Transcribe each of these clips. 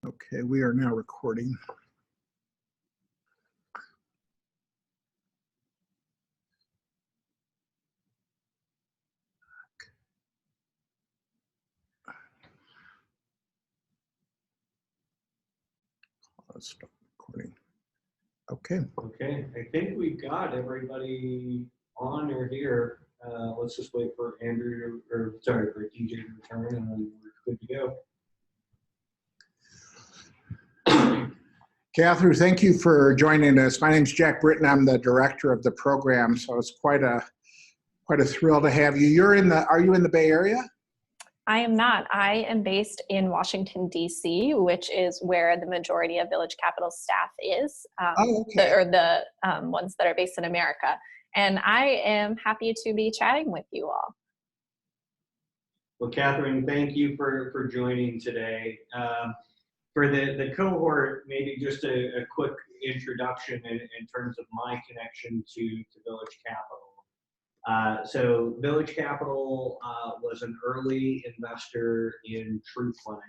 Okay, we are now recording. Let's stop recording. Okay. Okay, I think we got everybody on or here. Let's just wait for Andrew, or sorry, for DJ to return, and then we're good to go. Katherine, thank you for joining us. My name is Jack Britton. I'm the director of the program, so it's quite a thrill to have you. Are you in the Bay Area? I am not. I am based in Washington, D.C., which is where the majority of Village Capital staff is, the ones that are based in America. And I am happy to be chatting with you all. Well, Katherine, thank you for joining today. For the cohort, maybe just a quick introduction in terms of my connection to Village Capital. So Village Capital was an early investor in True Clinic.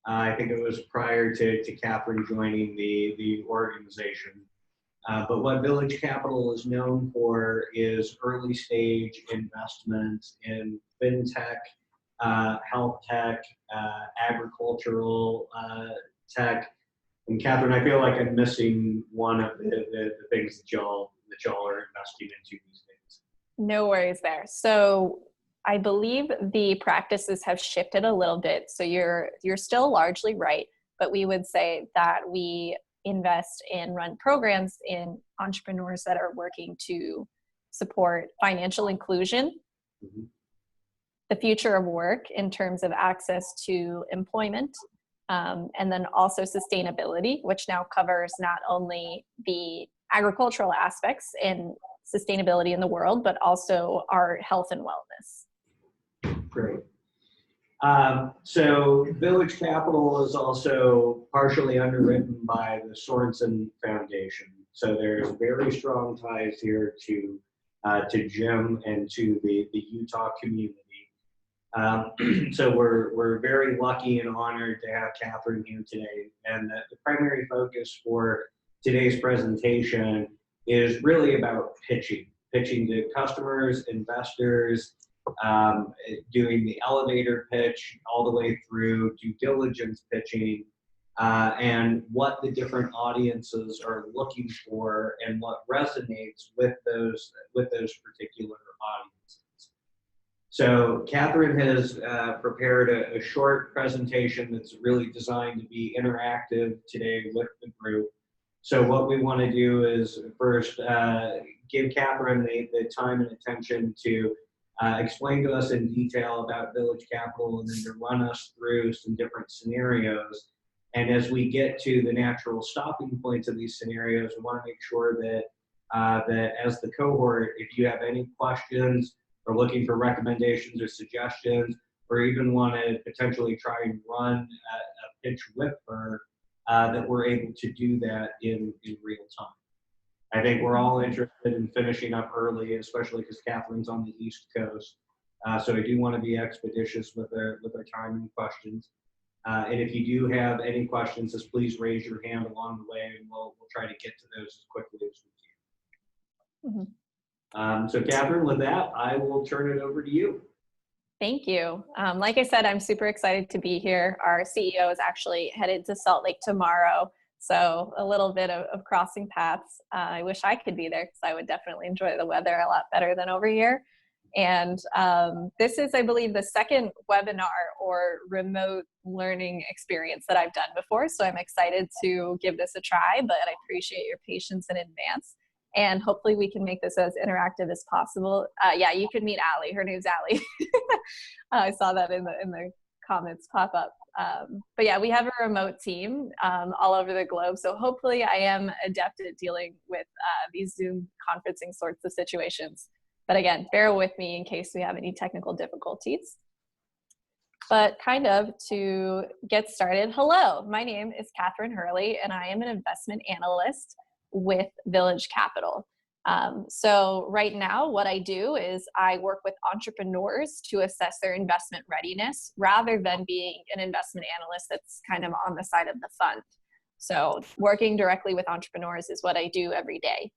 I think it was prior to Katherine joining the organization. But what Village Capital is known for is early stage investment in fintech, health tech, agricultural tech. And Katherine, I feel like I'm missing one of the things that y'all are investing into these days. No worries there. So I believe the practices have shifted a little bit. So you're still largely right, but we would say that we invest and run programs in entrepreneurs that are working to support financial inclusion, Mm-hmm. the future of work in terms of access to employment, and then also sustainability, which now covers not only the agricultural aspects and sustainability in the world, but also our health and wellness. Great. So Village Capital is also partially underwritten by the Sorensen Foundation. So there's very strong ties here to Jim and to the Utah community. So we're very lucky and honored to have Katherine here today. And the primary focus for today's presentation is really about pitching to customers, investors, doing the elevator pitch all the way through due diligence pitching, and what the different audiences are looking for and what resonates with those particular audiences. So Katherine has prepared a short presentation that's really designed to be interactive today with the group. So what we want to do is first give Katherine the time and attention to explain to us in detail about Village Capital and then to run us through some different scenarios. And as we get to the natural stopping points of these scenarios, we want to make sure that that as the cohort, if you have any questions or looking for recommendations or suggestions, or even want to potentially try and run a pitch with her, that we're able to do that in real time. I think we're all interested in finishing up early, especially because Katherine's on the East Coast. So I do want to be expeditious with our time and questions. And if you do have any questions, just please raise your hand along the way, and we'll try to get to those as quickly as we can. Mm-hmm. So Katherine, with that, I will turn it over to you. Thank you. Like I said, I'm super excited to be here. Our CEO is actually headed to Salt Lake tomorrow, so a little bit of crossing paths. I wish I could be there because I would definitely enjoy the weather a lot better than over here. And this is, I believe, the second webinar or remote learning experience that I've done before, so I'm excited to give this a try, but I appreciate your patience in advance. And hopefully we can make this as interactive as possible. Yeah, you can meet Allie. Her name's Allie. I saw that in the comments pop up. But yeah, we have a remote team all over the globe. So hopefully I am adept at dealing with these Zoom conferencing sorts of situations. But again, bear with me in case we have any technical difficulties. But kind of to get started, hello, my name is Katherine Hurley, and I am an investment analyst with Village Capital. So right now, what I do is I work with entrepreneurs to assess their investment readiness rather than being an investment analyst that's kind of on the side of the fund. So working directly with entrepreneurs is what I do every day.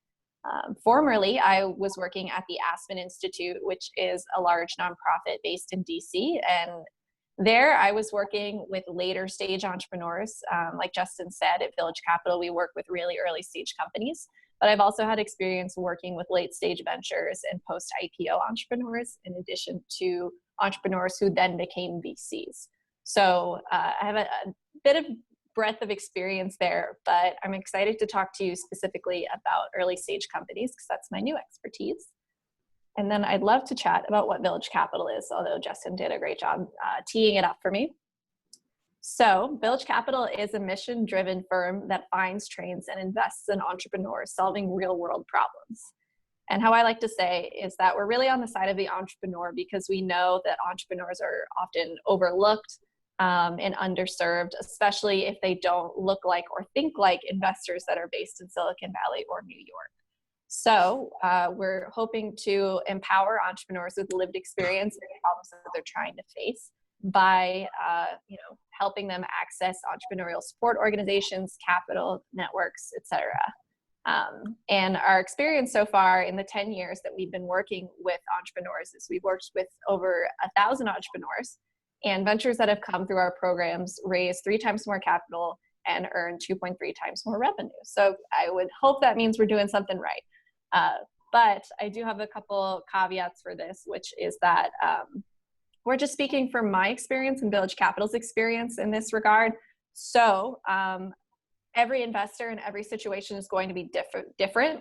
Formerly, I was working at the Aspen Institute, which is a large nonprofit based in DC. And there I was working with later stage entrepreneurs. Like Justin said, at Village Capital, we work with really early stage companies. But I've also had experience working with late stage ventures and post IPO entrepreneurs, in addition to entrepreneurs who then became VCs. So I have a bit of breadth of experience there, but I'm excited to talk to you specifically about early stage companies because that's my new expertise. And then I'd love to chat about what Village Capital is, although Justin did a great job teeing it up for me. So Village Capital is a mission-driven firm that finds, trains, and invests in entrepreneurs solving real-world problems. And how I like to say is that we're really on the side of the entrepreneur because we know that entrepreneurs are often overlooked and underserved, especially if they don't look like or think like investors that are based in Silicon Valley or New York. So we're hoping to empower entrepreneurs with lived experience and problems that they're trying to face by helping them access entrepreneurial support organizations, capital networks, etc. And our experience so far in the 10 years that we've been working with entrepreneurs is we've worked with over 1,000 entrepreneurs, and ventures that have come through our programs raise 3 times more capital and earn 2.3 times more revenue. So I would hope that means we're doing something right. But I do have a couple caveats for this, which is that we're just speaking from my experience and Village Capital's experience in this regard. So every investor in every situation is going to be different.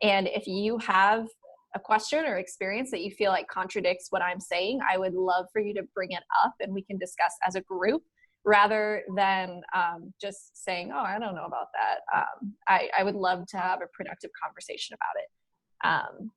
And if you have a question or experience that you feel like contradicts what I'm saying, I would love for you to bring it up and we can discuss as a group rather than just saying, oh, I don't know about that. I would love to have a productive conversation about it.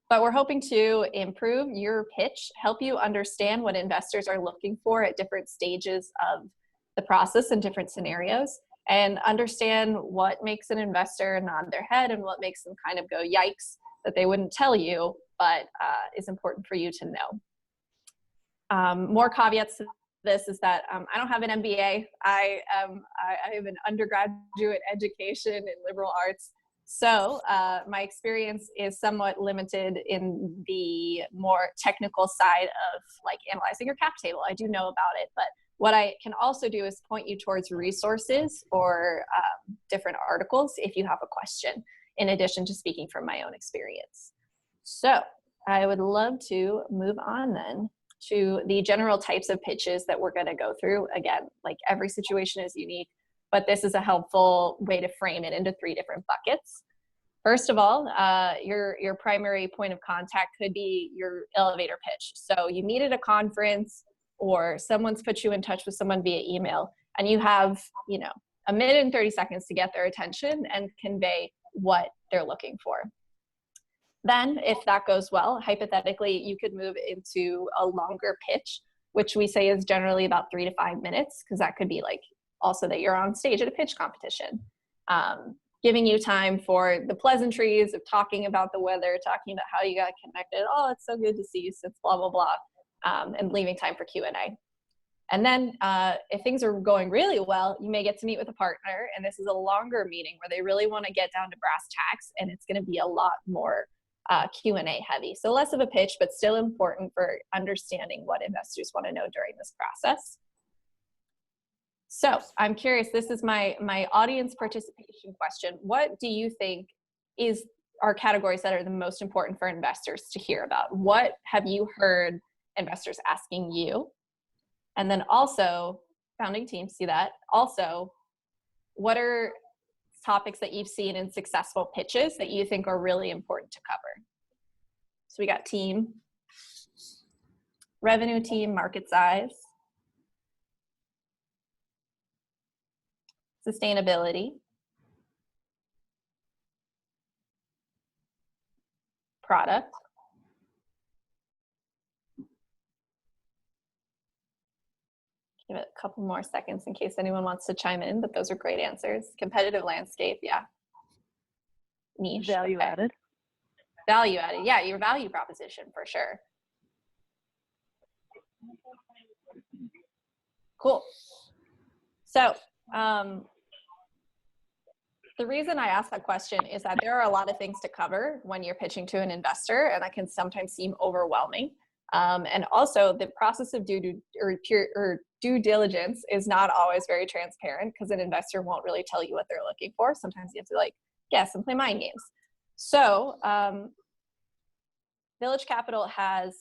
But we're hoping to improve your pitch, help you understand what investors are looking for at different stages of the process and different scenarios, and understand what makes an investor nod their head and what makes them kind of go yikes that they wouldn't tell you, but is important for you to know. More caveats to this is that I don't have an MBA. I have an undergraduate education in liberal arts. So my experience is somewhat limited in the more technical side of like analyzing your cap table. I do know about it, but what I can also do is point you towards resources or different articles if you have a question, in addition to speaking from my own experience. So I would love to move on then to the general types of pitches that we're going to go through. Again, like every situation is unique, but this is a helpful way to frame it into 3 different buckets. First of all, your primary point of contact could be your elevator pitch. So you meet at a conference or someone's put you in touch with someone via email and you have, 1 minute and 30 seconds to get their attention and convey what they're looking for. Then if that goes well, hypothetically, you could move into a longer pitch, which we say is generally about 3 to 5 minutes, because that could be like also that you're on stage at a pitch competition. Giving you time for the pleasantries of talking about the weather, talking about how you got connected. Oh, it's so good to see you since blah, blah, blah. And leaving time for Q&A. And then if things are going really well, you may get to meet with a partner. And this is a longer meeting where they really want to get down to brass tacks. And it's going to be a lot more Q&A heavy. So less of a pitch, but still important for understanding what investors want to know during this process. So I'm curious, this is my audience participation question. What do you think are categories that are the most important for investors to hear about? What have you heard investors asking you? And then also, founding team, see that. Also, what are topics that you've seen in successful pitches that you think are really important to cover? So we got team, revenue team, market size, sustainability, product, give it a couple more seconds in case anyone wants to chime in, but those are great answers. Competitive landscape, yeah. Niche. Value added. Value added. Yeah, your value proposition for sure. Cool. So the reason I asked that question is that there are a lot of things to cover when you're pitching to an investor, and that can sometimes seem overwhelming. And also the process of due diligence is not always very transparent, because an investor won't really tell you what they're looking for. Sometimes you have to guess and play mind games. So Village Capital has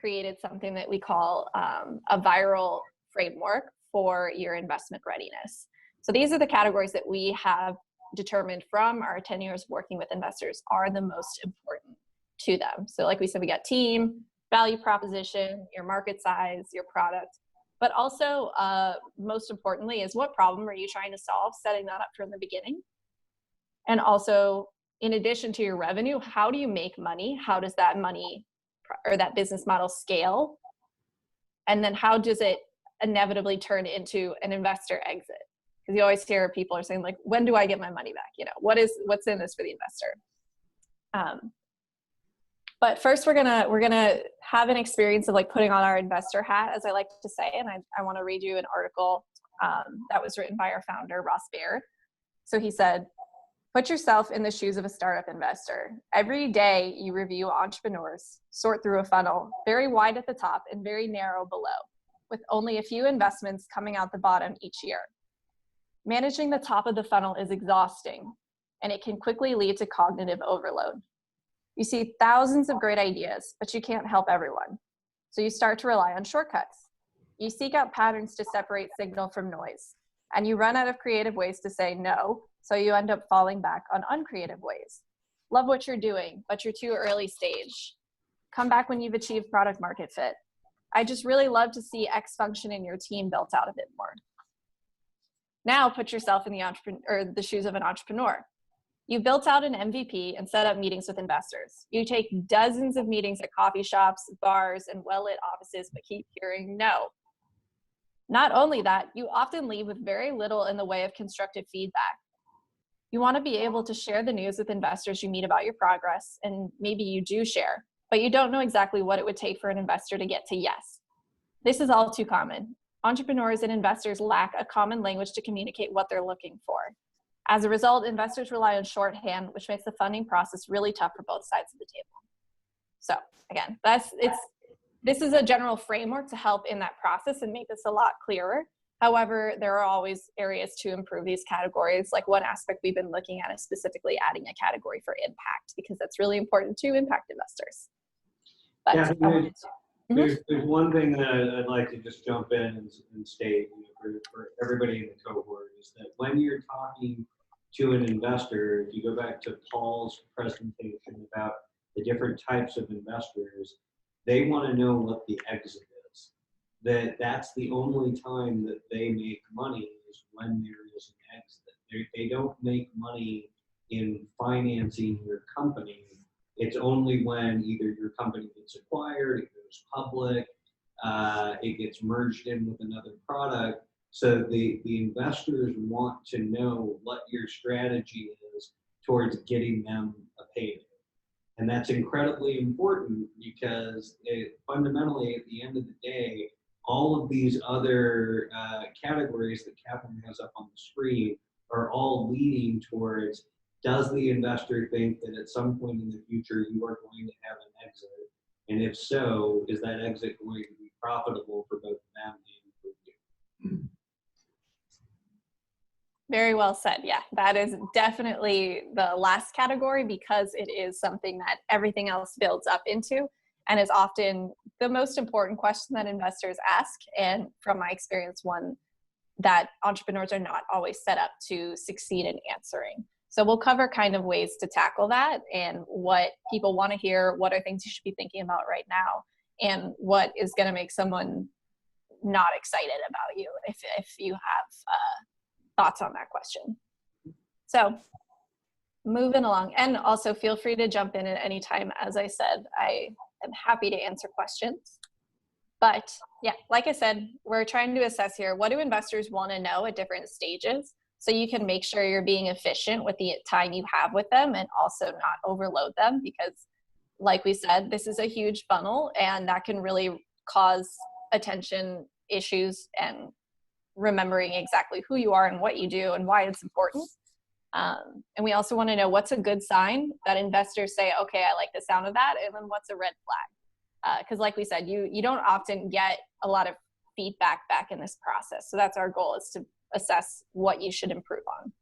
created something that we call a viral framework for your investment readiness. So these are the categories that we have determined from our 10 years working with investors are the most important to them. So like we said, we got team, value proposition, your market size, your product, but also most importantly is what problem are you trying to solve, setting that up from the beginning. And also, in addition to your revenue, how do you make money? How does that money or that business model scale? And then how does it inevitably turn into an investor exit? Because you always hear people are saying when do I get my money back? What's in this for the investor? But first we're gonna have an experience of putting on our investor hat, as I like to say, and I want to read you an article that was written by our founder, Ross Baird. So he said, put yourself in the shoes of a startup investor. Every day you review entrepreneurs, sort through a funnel, very wide at the top and very narrow below, with only a few investments coming out the bottom each year. Managing the top of the funnel is exhausting, and it can quickly lead to cognitive overload. You see thousands of great ideas, but you can't help everyone. So you start to rely on shortcuts. You seek out patterns to separate signal from noise, and you run out of creative ways to say no, so you end up falling back on uncreative ways. Love what you're doing, but you're too early stage. Come back when you've achieved product market fit. I just really love to see X function in your team built out a bit more. Now put yourself in the shoes of an entrepreneur. You built out an MVP and set up meetings with investors. You take dozens of meetings at coffee shops, bars, and well-lit offices, but keep hearing no. Not only that, you often leave with very little in the way of constructive feedback. You want to be able to share the news with investors you meet about your progress, and maybe you do share, but you don't know exactly what it would take for an investor to get to yes. This is all too common. Entrepreneurs and investors lack a common language to communicate what they're looking for. As a result, investors rely on shorthand, which makes the funding process really tough for both sides of the table. So again, this is a general framework to help in that process and make this a lot clearer. However, there are always areas to improve these categories. Like one aspect we've been looking at is specifically adding a category for impact, because that's really important to impact investors. But yeah, there's one thing that I'd like to just jump in and state for everybody in the cohort is that when you're talking to an investor, if you go back to Paul's presentation about the different types of investors, they want to know what the exit is. That's the only time that they make money is when there is an exit. They don't make money in financing your company. It's only when either your company gets acquired, it goes public, it gets merged in with another product. So the investors want to know what your strategy is towards getting them a payday. And that's incredibly important because fundamentally at the end of the day, all of these other categories that Katherine has up on the screen are all leading towards, does the investor think that at some point in the future you are going to have an exit? And if so, is that exit going to be profitable for both them and for you? Very well said. Yeah, that is definitely the last category, because it is something that everything else builds up into and is often the most important question that investors ask. And from my experience, one that entrepreneurs are not always set up to succeed in answering. So we'll cover kind of ways to tackle that and what people want to hear, what are things you should be thinking about right now, and what is going to make someone not excited about you if you have thoughts on that question. So moving along, and also feel free to jump in at any time. As I said, I am happy to answer questions. But yeah, like I said, we're trying to assess here, what do investors want to know at different stages? So you can make sure you're being efficient with the time you have with them and also not overload them, because like we said, this is a huge funnel, and that can really cause attention issues and remembering exactly who you are and what you do and why it's important. And we also want to know what's a good sign that investors say, okay, I like the sound of that, and then what's a red flag? Because like we said, you don't often get a lot of feedback back in this process. So that's our goal, is to assess what you should improve on.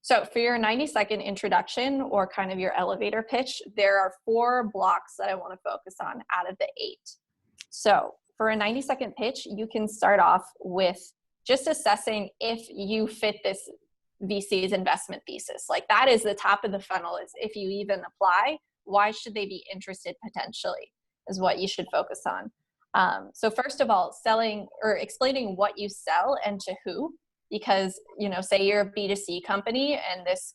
So for your 90-second introduction, or kind of your elevator pitch, there are 4 blocks that I want to focus on out of the 8. So for a 90-second pitch, you can start off with just assessing if you fit this VC's investment thesis. Like, that is the top of the funnel, is if you even apply, why should they be interested potentially, is what you should focus on. So first of all, selling or explaining what you sell and to who, because, say you're a B2C company and this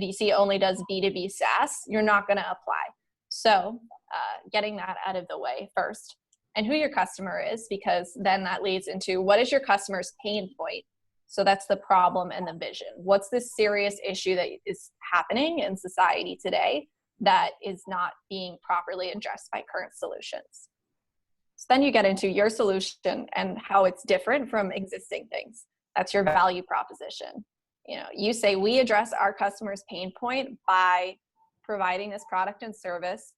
VC only does B2B SaaS, you're not going to apply. So getting that out of the way first, and who your customer is, because then that leads into what is your customer's pain point. So that's the problem and the vision. What's this serious issue that is happening in society today that is not being properly addressed by current solutions? So then you get into your solution and how it's different from existing things. That's your value proposition. You say, we address our customer's pain point by providing this product and service,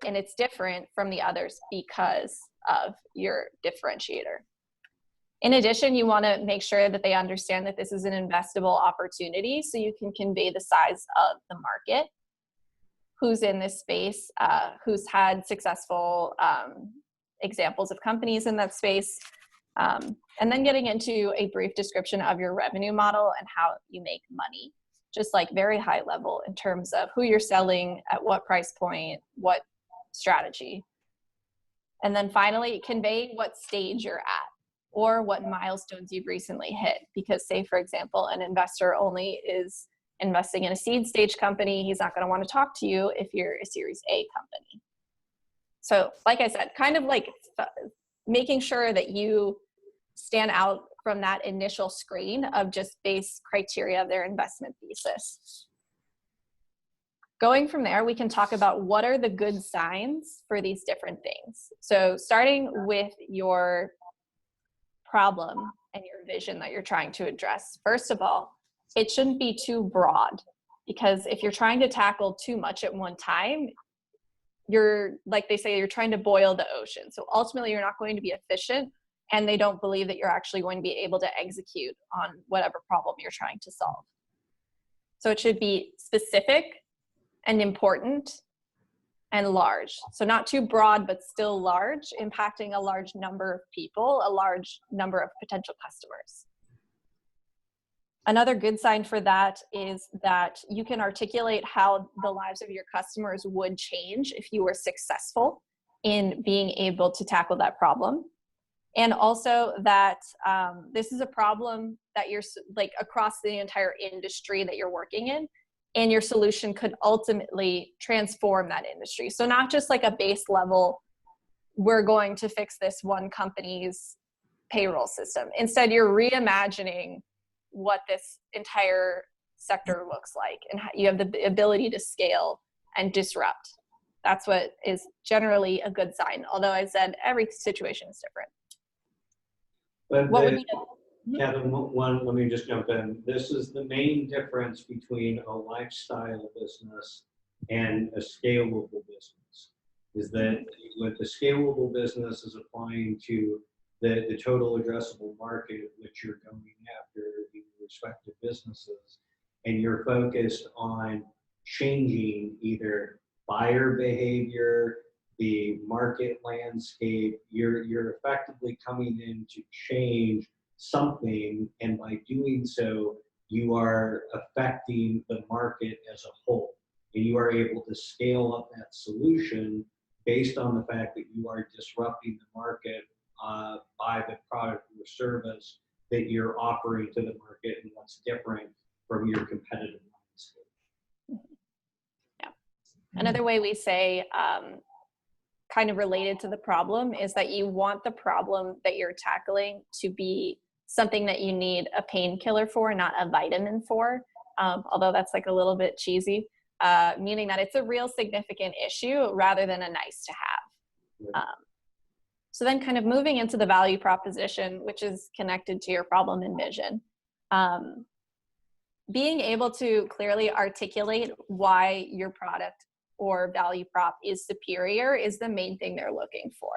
and it's different from the others because of your differentiator. In addition, you want to make sure that they understand that this is an investable opportunity, so you can convey the size of the market, who's in this space, who's had successful examples of companies in that space, and then getting into a brief description of your revenue model and how you make money, just like very high level in terms of who you're selling, at what price point, what strategy. And then finally, convey what stage you're at or what milestones you've recently hit. Because say, for example, an investor only is investing in a seed stage company, he's not going to want to talk to you if you're a Series A company. So like I said, kind of like making sure that you stand out from that initial screen of just base criteria of their investment thesis. Going from there, we can talk about what are the good signs for these different things. So starting with your problem and your vision that you're trying to address. First of all, it shouldn't be too broad, because if you're trying to tackle too much at one time, like they say, you're trying to boil the ocean. So ultimately you're not going to be efficient, and they don't believe that you're actually going to be able to execute on whatever problem you're trying to solve. So it should be specific and important and large. So not too broad, but still large, impacting a large number of people, a large number of potential customers. Another good sign for that is that you can articulate how the lives of your customers would change if you were successful in being able to tackle that problem. And also that this is a problem that you're like across the entire industry that you're working in, and your solution could ultimately transform that industry. So not just like a base level, we're going to fix this one company's payroll system. Instead, you're reimagining what this entire sector looks like, and how you have the ability to scale and disrupt. That's what is generally a good sign. Although I said every situation is different. But what would be Katherine, let me just jump in. This is the main difference between a lifestyle business and a scalable business, is that what the scalable business is applying to the total addressable market, which you're going after in respective businesses, and you're focused on changing either buyer behavior, the market landscape. You're effectively coming in to change something, and by doing so, you are affecting the market as a whole, and you are able to scale up that solution based on the fact that you are disrupting the market by the product or service that you're offering to the market, and what's different from your competitive landscape. Yeah. Another way we say, kind of related to the problem, is that you want the problem that you're tackling to be something that you need a painkiller for, not a vitamin for, although that's like a little bit cheesy. meaning that it's a real significant issue rather than a nice to have. So then kind of moving into the value proposition, which is connected to your problem and vision. Being able to clearly articulate why your product or value prop is superior is the main thing they're looking for.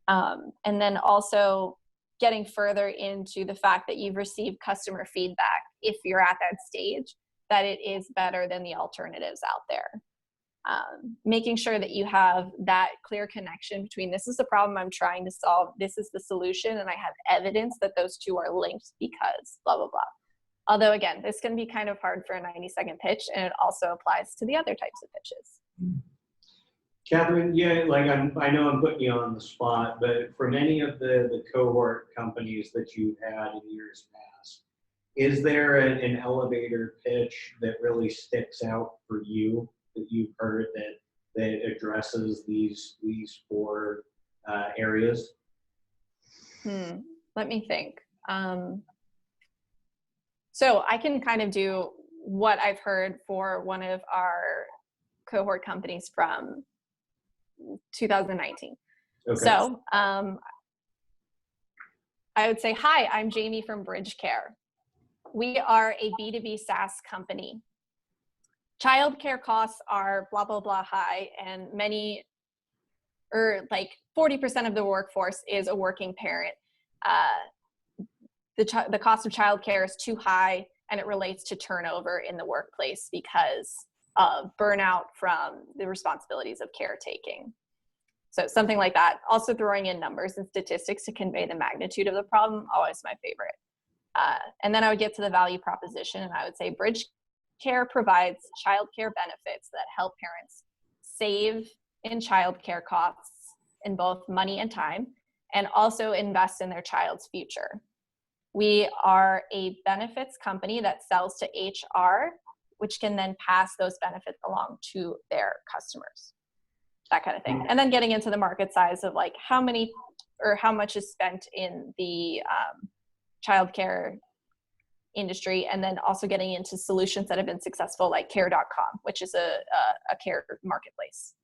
And then also getting further into the fact that you've received customer feedback, if you're at that stage, that it is better than the alternatives out there. Making sure that you have that clear connection between this is the problem I'm trying to solve, this is the solution, and I have evidence that those two are linked because blah, blah, blah. Although again, this can be kind of hard for a 90-second pitch, and it also applies to the other types of pitches. Katherine, yeah, like I know I'm putting you on the spot, but for many of the cohort companies that you've had in years past, is there an elevator pitch that really sticks out for you that you've heard that addresses these four areas? Let me think. So I can kind of do what I've heard for one of our cohort companies from 2019. Okay. So I would say, hi, I'm Jamie from Bridge Care. We are a B2B SaaS company. Childcare costs are blah, blah, blah high, and many, or like 40% of the workforce is a working parent. The cost of childcare is too high, and it relates to turnover in the workplace because of burnout from the responsibilities of caretaking. So something like that. Also throwing in numbers and statistics to convey the magnitude of the problem, always my favorite. And then I would get to the value proposition, and I would say Bridge Care provides childcare benefits that help parents save in childcare costs in both money and time, and also invest in their child's future. We are a benefits company that sells to HR, which can then pass those benefits along to their customers, that kind of thing. And then getting into the market size of like how many or how much is spent in the childcare industry, and then also getting into solutions that have been successful like care.com, which is a care marketplace.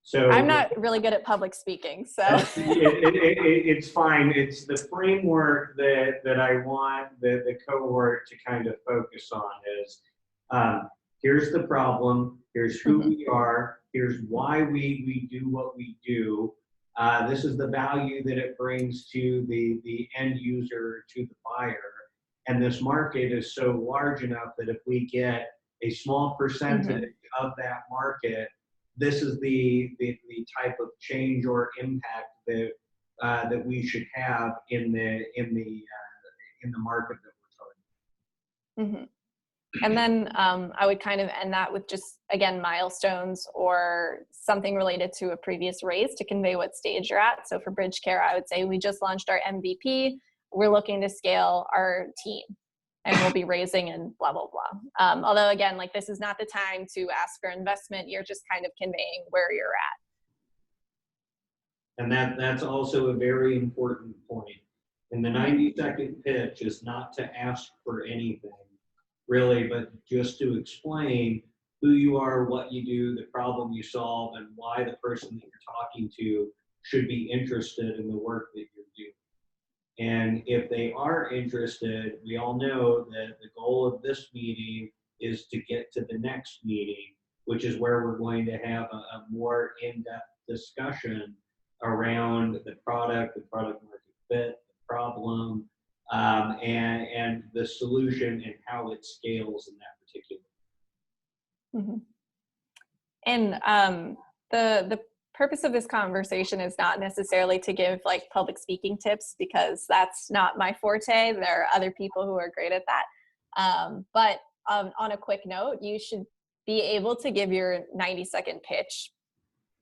So I'm not really good at public speaking, so it's fine. It's the framework that I want the cohort to kind of focus on is here's the problem, here's who we are, here's why we do what we do. This is the value that it brings to the end user, to the buyer. And this market is so large enough that if we get a small percentage of that market, this is the type of change or impact that we should have in the market that we're targeting. And then I would kind of end that with just, again, milestones or something related to a previous raise to convey what stage you're at. So for Bridge Care, I would say we just launched our MVP. We're looking to scale our team, and we'll be raising and blah, blah, blah. Although again, like this is not the time to ask for investment. You're just kind of conveying where you're at. And that's also a very important point. And the 90-second pitch is not to ask for anything, really, but just to explain who you are, what you do, the problem you solve, and why the person that you're talking to should be interested in the work that you're doing. And if they are interested, we all know that the goal of this meeting is to get to the next meeting, which is where we're going to have a more in-depth discussion around the product market fit, the problem, and the solution and how it scales in that particular. And the purpose of this conversation is not necessarily to give like public speaking tips, because that's not my forte. There are other people who are great at that. But on a quick note, you should be able to give your 90-second pitch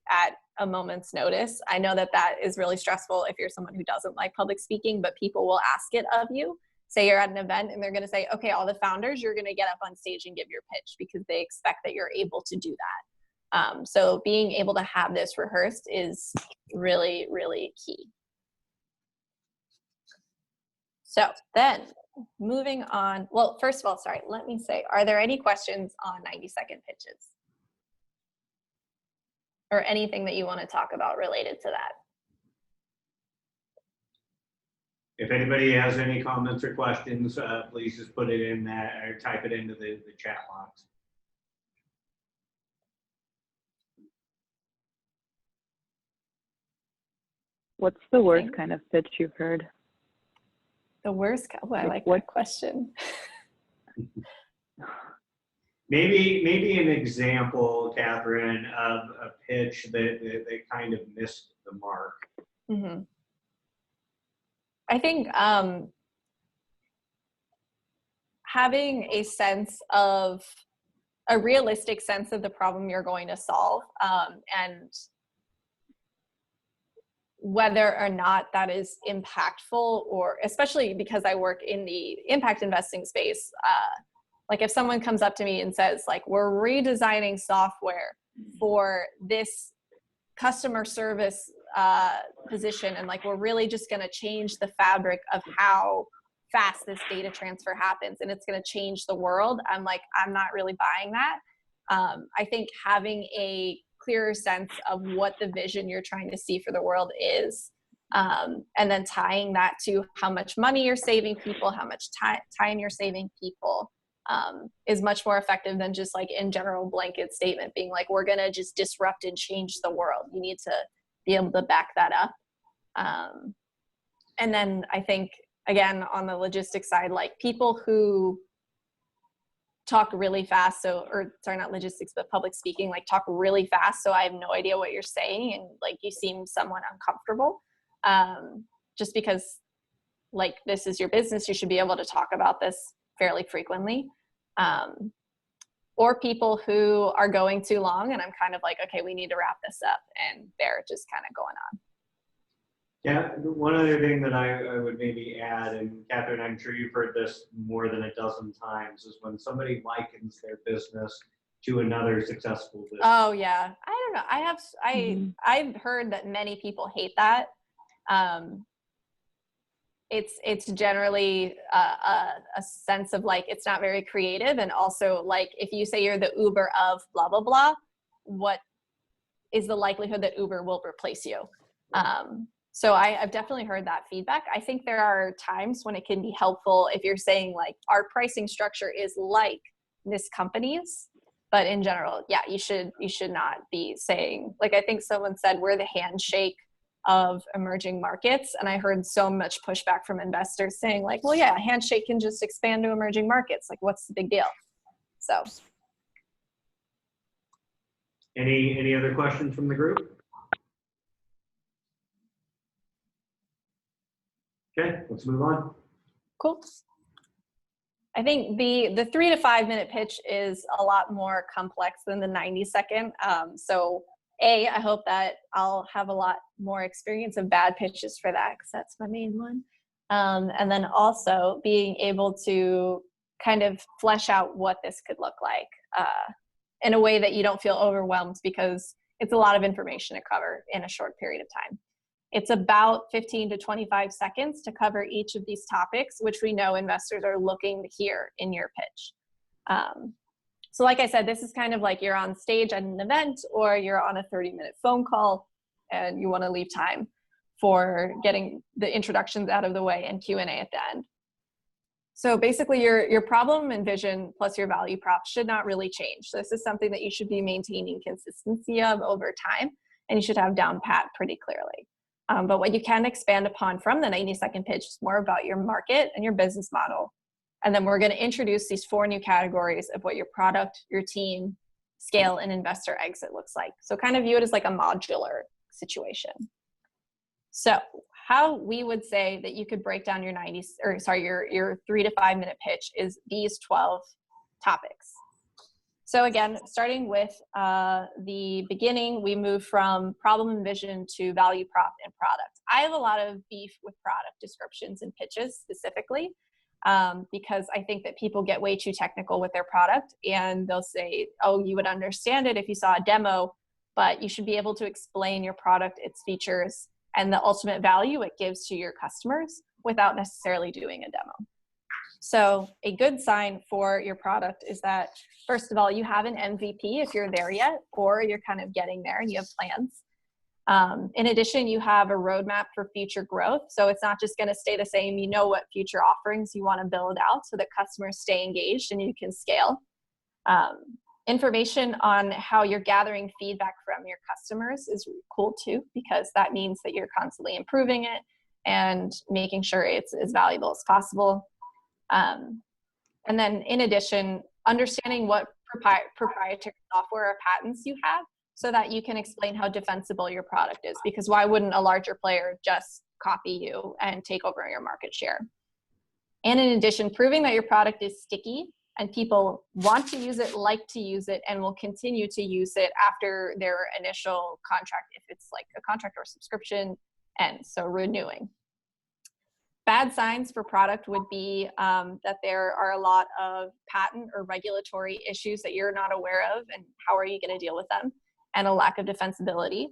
at a moment's notice. I know that that is really stressful if you're someone who doesn't like public speaking, but people will ask it of you. Say you're at an event and they're going to say, okay, all the founders, you're going to get up on stage and give your pitch, because they expect that you're able to do that. So being able to have this rehearsed is really, really key. So then moving on. Well, first of all, sorry, let me say, are there any questions on 90-second pitches? Or anything that you want to talk about related to that? If anybody has any comments or questions, please just put it in that or type it into the chat box. What's the worst kind of pitch you've heard? The worst, oh, I like what that question. Maybe an example, Catherine, of a pitch that kind of missed the mark. Mm-hmm. I think having a sense of, a realistic sense of the problem you're going to solve, and whether or not that is impactful, or especially because I work in the impact investing space, like if someone comes up to me and says like, we're redesigning software for this customer service position, and like we're really just going to change the fabric of how fast this data transfer happens and it's going to change the world, I'm like, I'm not really buying that. I think having a clearer sense of what the vision you're trying to see for the world is, and then tying that to how much money you're saving people, how much time you're saving people, is much more effective than just like in general blanket statement being like, we're going to just disrupt and change the world. You need to be able to back that up. And then I think, again, on the logistics side, like people who talk really fast, so, or sorry, not logistics, but public speaking, like talk really fast, so I have no idea what you're saying, and like you seem somewhat uncomfortable, just because like this is your business, you should be able to talk about this fairly frequently. Or people who are going too long and I'm kind of like, okay, we need to wrap this up, and they're just kind of going on. Yeah, one other thing that I would maybe add, and Catherine, I'm sure you've heard this more than a dozen times, is when somebody likens their business to another successful business. Oh yeah, I don't know. I've heard that many people hate that. It's generally a sense of like, it's not very creative, and also like if you say you're the Uber of blah blah blah, what is the likelihood that Uber will replace you? So I've definitely heard that feedback. I think there are times when it can be helpful if you're saying like, our pricing structure is like this company's, but in general, yeah, you should not be saying, like, I think someone said we're the handshake of emerging markets. And I heard so much pushback from investors saying like, well, yeah, handshake can just expand to emerging markets. Like, what's the big deal? So. Any other questions from the group? Okay, let's move on. Cool. I think the 3 to 5 minute pitch is a lot more complex than the 90-second. So I hope that I'll have a lot more experience of bad pitches for that, because that's my main one. And then also being able to kind of flesh out what this could look like in a way that you don't feel overwhelmed, because it's a lot of information to cover in a short period of time. It's about 15 to 25 seconds to cover each of these topics, which we know investors are looking to hear in your pitch. So like I said, this is kind of like you're on stage at an event, or you're on a 30-minute phone call and you want to leave time for getting the introductions out of the way and Q&A at the end. So basically your problem and vision plus your value prop should not really change. This is something that you should be maintaining consistency of over time, and you should have down pat pretty clearly. But what you can expand upon from the 90-second pitch is more about your market and your business model. And then we're going to introduce these 4 new categories of what your product, your team, scale, and investor exit looks like. So kind of view it as like a modular situation. So how we would say that you could break down your 3 to 5 minute pitch is these 12 topics. So again, starting with the beginning, we move from problem and vision to value prop and product. I have a lot of beef with product descriptions and pitches specifically, because I think that people get way too technical with their product, and they'll say, oh, you would understand it if you saw a demo, but you should be able to explain your product, its features, and the ultimate value it gives to your customers without necessarily doing a demo. So a good sign for your product is that, first of all, you have an MVP if you're there yet, or you're kind of getting there and you have plans. In addition, you have a roadmap for future growth. So it's not just going to stay the same. You know what future offerings you want to build out so that customers stay engaged and you can scale. Information on how you're gathering feedback from your customers is really cool too, because that means that you're constantly improving it and making sure it's as valuable as possible. And then in addition, understanding what proprietary software or patents you have so that you can explain how defensible your product is, because why wouldn't a larger player just copy you and take over your market share? And in addition, proving that your product is sticky and people want to use it, like to use it, and will continue to use it after their initial contract, if it's like a contract or subscription, ends, so renewing. Bad signs for product would be that there are a lot of patent or regulatory issues that you're not aware of, and how are you going to deal with them, and a lack of defensibility.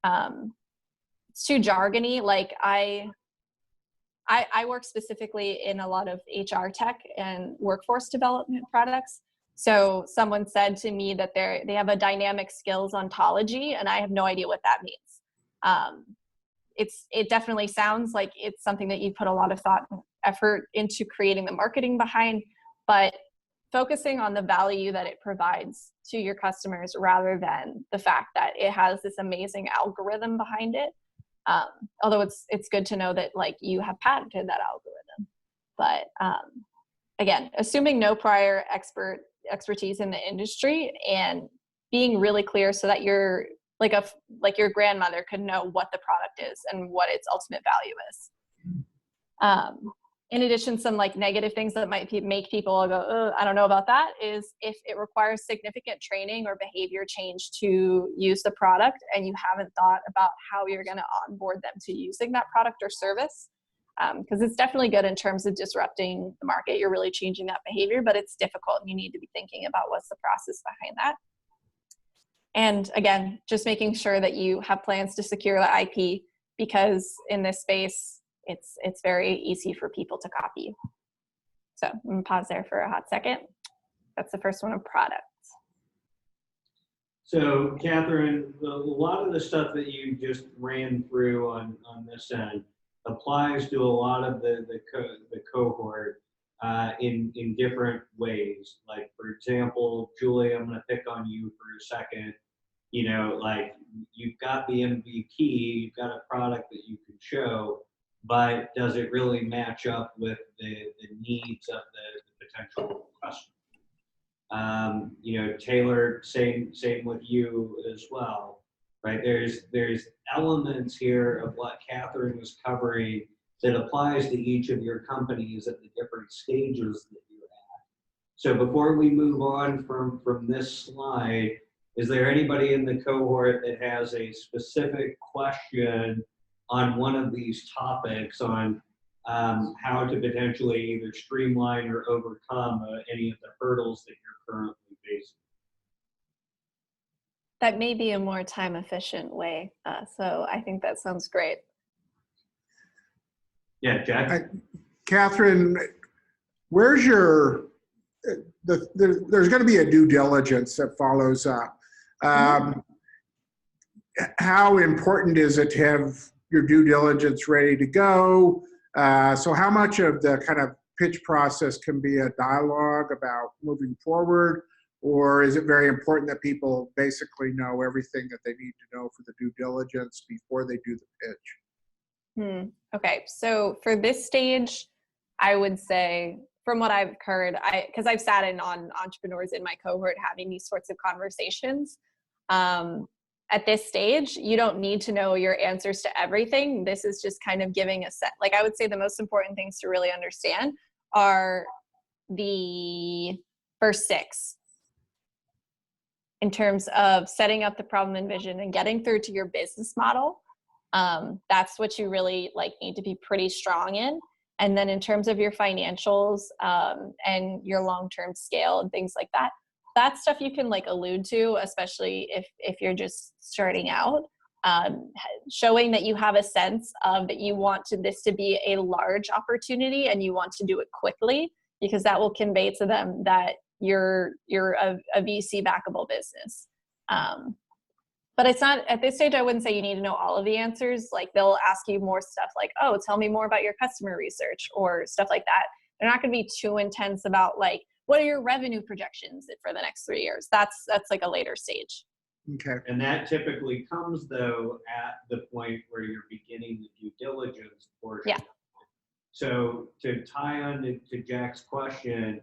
It's too jargony. Like I work specifically in a lot of HR tech and workforce development products. So someone said to me that they have a dynamic skills ontology, and I have no idea what that means. It definitely sounds like it's something that you put a lot of thought and effort into creating the marketing behind, but focusing on the value that it provides to your customers rather than the fact that it has this amazing algorithm behind it. Although it's good to know that like you have patented that algorithm. But again, assuming no prior expertise in the industry and being really clear so that you're like your grandmother could know what the product is and what its ultimate value is. In addition, some like negative things that might make people go, I don't know about that, is if it requires significant training or behavior change to use the product and you haven't thought about how you're going to onboard them to using that product or service. Because it's definitely good in terms of disrupting the market. You're really changing that behavior, but it's difficult and you need to be thinking about what's the process behind that. And again, just making sure that you have plans to secure the IP, because in this space, it's very easy for people to copy you. So I'm gonna pause there for a hot second. That's the first one of products. So Katherine, a lot of the stuff that you just ran through on this end applies to a lot of the cohort in different ways. Like for example, Julie, I'm gonna pick on you for a second. You know, like you've got the MVP, you've got a product that you can show, but does it really match up with the needs of the potential customer? You know, Taylor, same with you as well, right? There's elements here of what Katherine was covering that applies to each of your companies at the different stages that you're at. So before we move on from this slide, is there anybody in the cohort that has a specific question on one of these topics on how to potentially either streamline or overcome any of the hurdles that you're currently facing? That may be a more time efficient way. So I think that sounds great. Yeah, Jack? Katherine, where's your, there's going to be a due diligence that follows up. How important is it to have your due diligence ready to go? So how much of the kind of pitch process can be a dialogue about moving forward, or is it very important that people basically know everything that they need to know for the due diligence before they do the pitch? Okay, so for this stage, I would say, from what I've heard, because I've sat in on entrepreneurs in my cohort having these sorts of conversations, at this stage, you don't need to know your answers to everything. This is just kind of giving a set. Like I would say the most important things to really understand are the first 6 in terms of setting up the problem and vision and getting through to your business model. That's what you really need to be pretty strong in. And then in terms of your financials and your long-term scale and things like that, that's stuff you can allude to, especially if you're just starting out. showing that you have a sense of that you want this to be a large opportunity and you want to do it quickly, because that will convey to them that you're a VC backable business. But it's not, at this stage, I wouldn't say you need to know all of the answers. Like, they'll ask you more stuff like, oh, tell me more about your customer research or stuff like that. They're not going to be too intense about like, what are your revenue projections for the next 3 years? That's like a later stage. Okay. And that typically comes, though, at the point where you're beginning the due diligence portion. Yeah. So to tie on to Jack's question,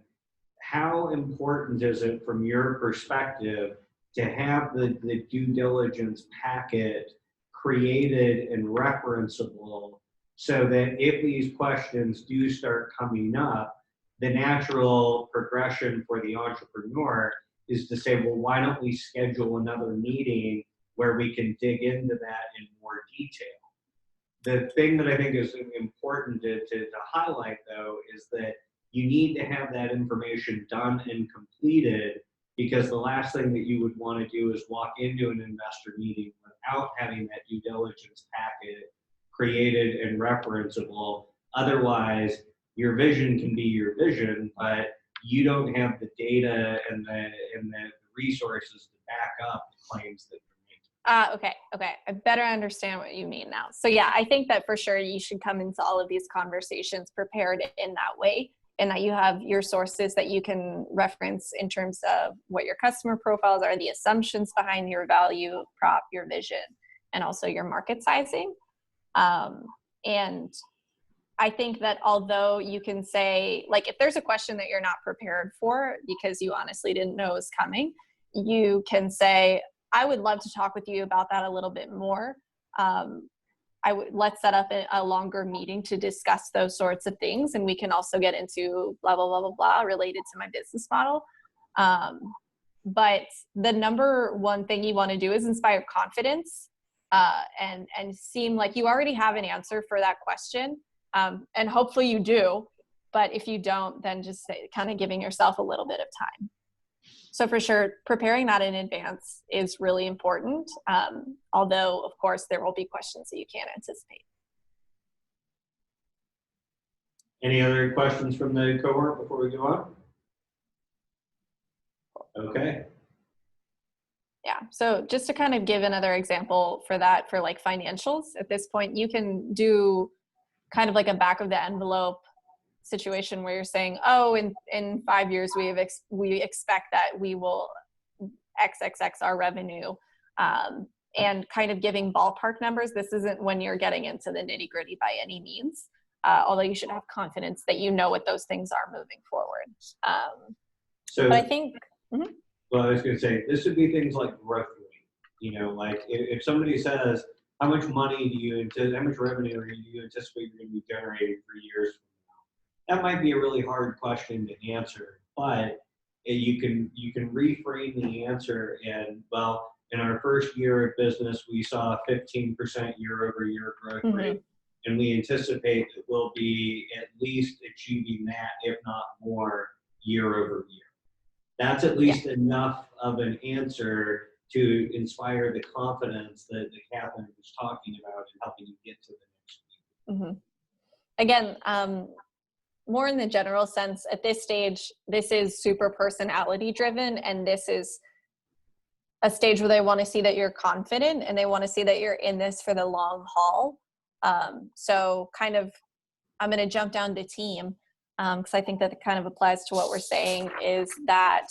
how important is it from your perspective to have the due diligence packet created and referenceable, so that if these questions do start coming up, the natural progression for the entrepreneur is to say, well, why don't we schedule another meeting where we can dig into that in more detail? The thing that I think is important to highlight, though, is that you need to have that information done and completed, because the last thing that you would want to do is walk into an investor meeting without having that due diligence packet created and referenceable. Otherwise, your vision can be your vision, but you don't have the data and the resources to back up the claims that you're making. Okay. I better understand what you mean now. So yeah, I think that for sure you should come into all of these conversations prepared in that way, and that you have your sources that you can reference in terms of what your customer profiles are, the assumptions behind your value prop, your vision, and also your market sizing. And I think that although you can say, like, if there's a question that you're not prepared for because you honestly didn't know was coming, you can say, I would love to talk with you about that a little bit more. Let's set up a longer meeting to discuss those sorts of things. And we can also get into blah, blah, blah, blah, blah, related to my business model. But the number one thing you want to do is inspire confidence, and seem like you already have an answer for that question. And hopefully you do, but if you don't, then just kind of giving yourself a little bit of time. So for sure, preparing that in advance is really important. Although, of course, there will be questions that you can't anticipate. Any other questions from the cohort before we go on? Okay. Yeah, so just to kind of give another example for that, for like financials, at this point, you can do kind of like a back of the envelope situation where you're saying, oh, in 5 years, we expect that we will XXX our revenue, and kind of giving ballpark numbers. This isn't when you're getting into the nitty gritty by any means, although you should have confidence that you know what those things are moving forward. So, but I think, well, I was going to say, this would be things like growth rate. You know, like if somebody says, how much money do you how much revenue do you anticipate you're going to be generating 3 years from now? That might be a really hard question to answer, but you can reframe the answer and, well, in our first year of business, we saw a 15% year-over-year growth rate, and we anticipate that we'll be at least achieving that, if not more, year-over-year. That's at least enough of an answer to inspire the confidence that Katherine was talking about in helping you get to the next week. Again, more in the general sense, at this stage, this is super personality driven, and this is a stage where they want to see that you're confident and they want to see that you're in this for the long haul. So kind of, I'm going to jump down to team, because I think that it kind of applies to what we're saying, is that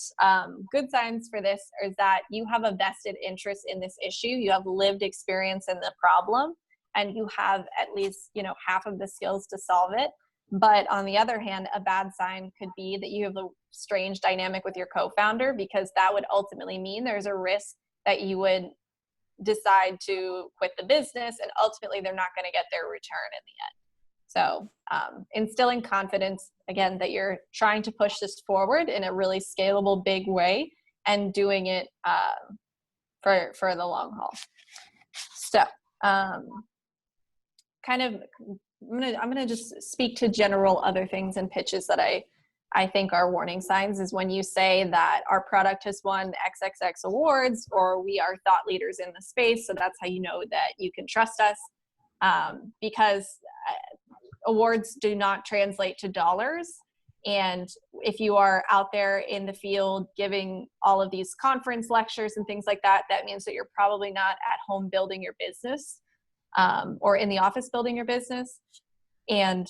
good signs for this is that you have a vested interest in this issue. You have lived experience in the problem, and you have at least, half of the skills to solve it. But on the other hand, a bad sign could be that you have a strange dynamic with your co-founder, because that would ultimately mean there's a risk that you would decide to quit the business, and ultimately they're not going to get their return in the end. So instilling confidence, again, that you're trying to push this forward in a really scalable, big way, and doing it for the long haul. So I'm gonna just speak to general other things and pitches that I I think are warning signs is when you say that our product has won XXX awards, or we are thought leaders in the space. So that's how you know that you can trust us, because awards do not translate to dollars. And if you are out there in the field giving all of these conference lectures and things like that, that means that you're probably not at home building your business, or in the office building your business. And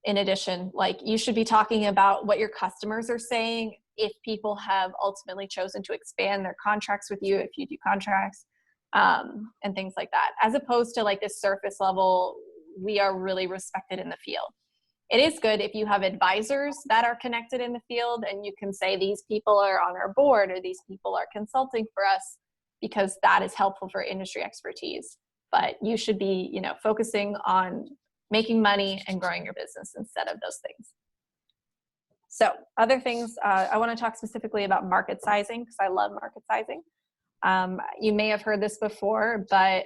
in addition, like, you should be talking about what your customers are saying if people have ultimately chosen to expand their contracts with you, if you do contracts, and things like that, as opposed to like this surface level, we are really respected in the field. It is good if you have advisors that are connected in the field and you can say these people are on our board or these people are consulting for us, because that is helpful for industry expertise. But you should be, you know, focusing on making money and growing your business instead of those things. So other things, I want to talk specifically about market sizing, because I love market sizing. You may have heard this before, but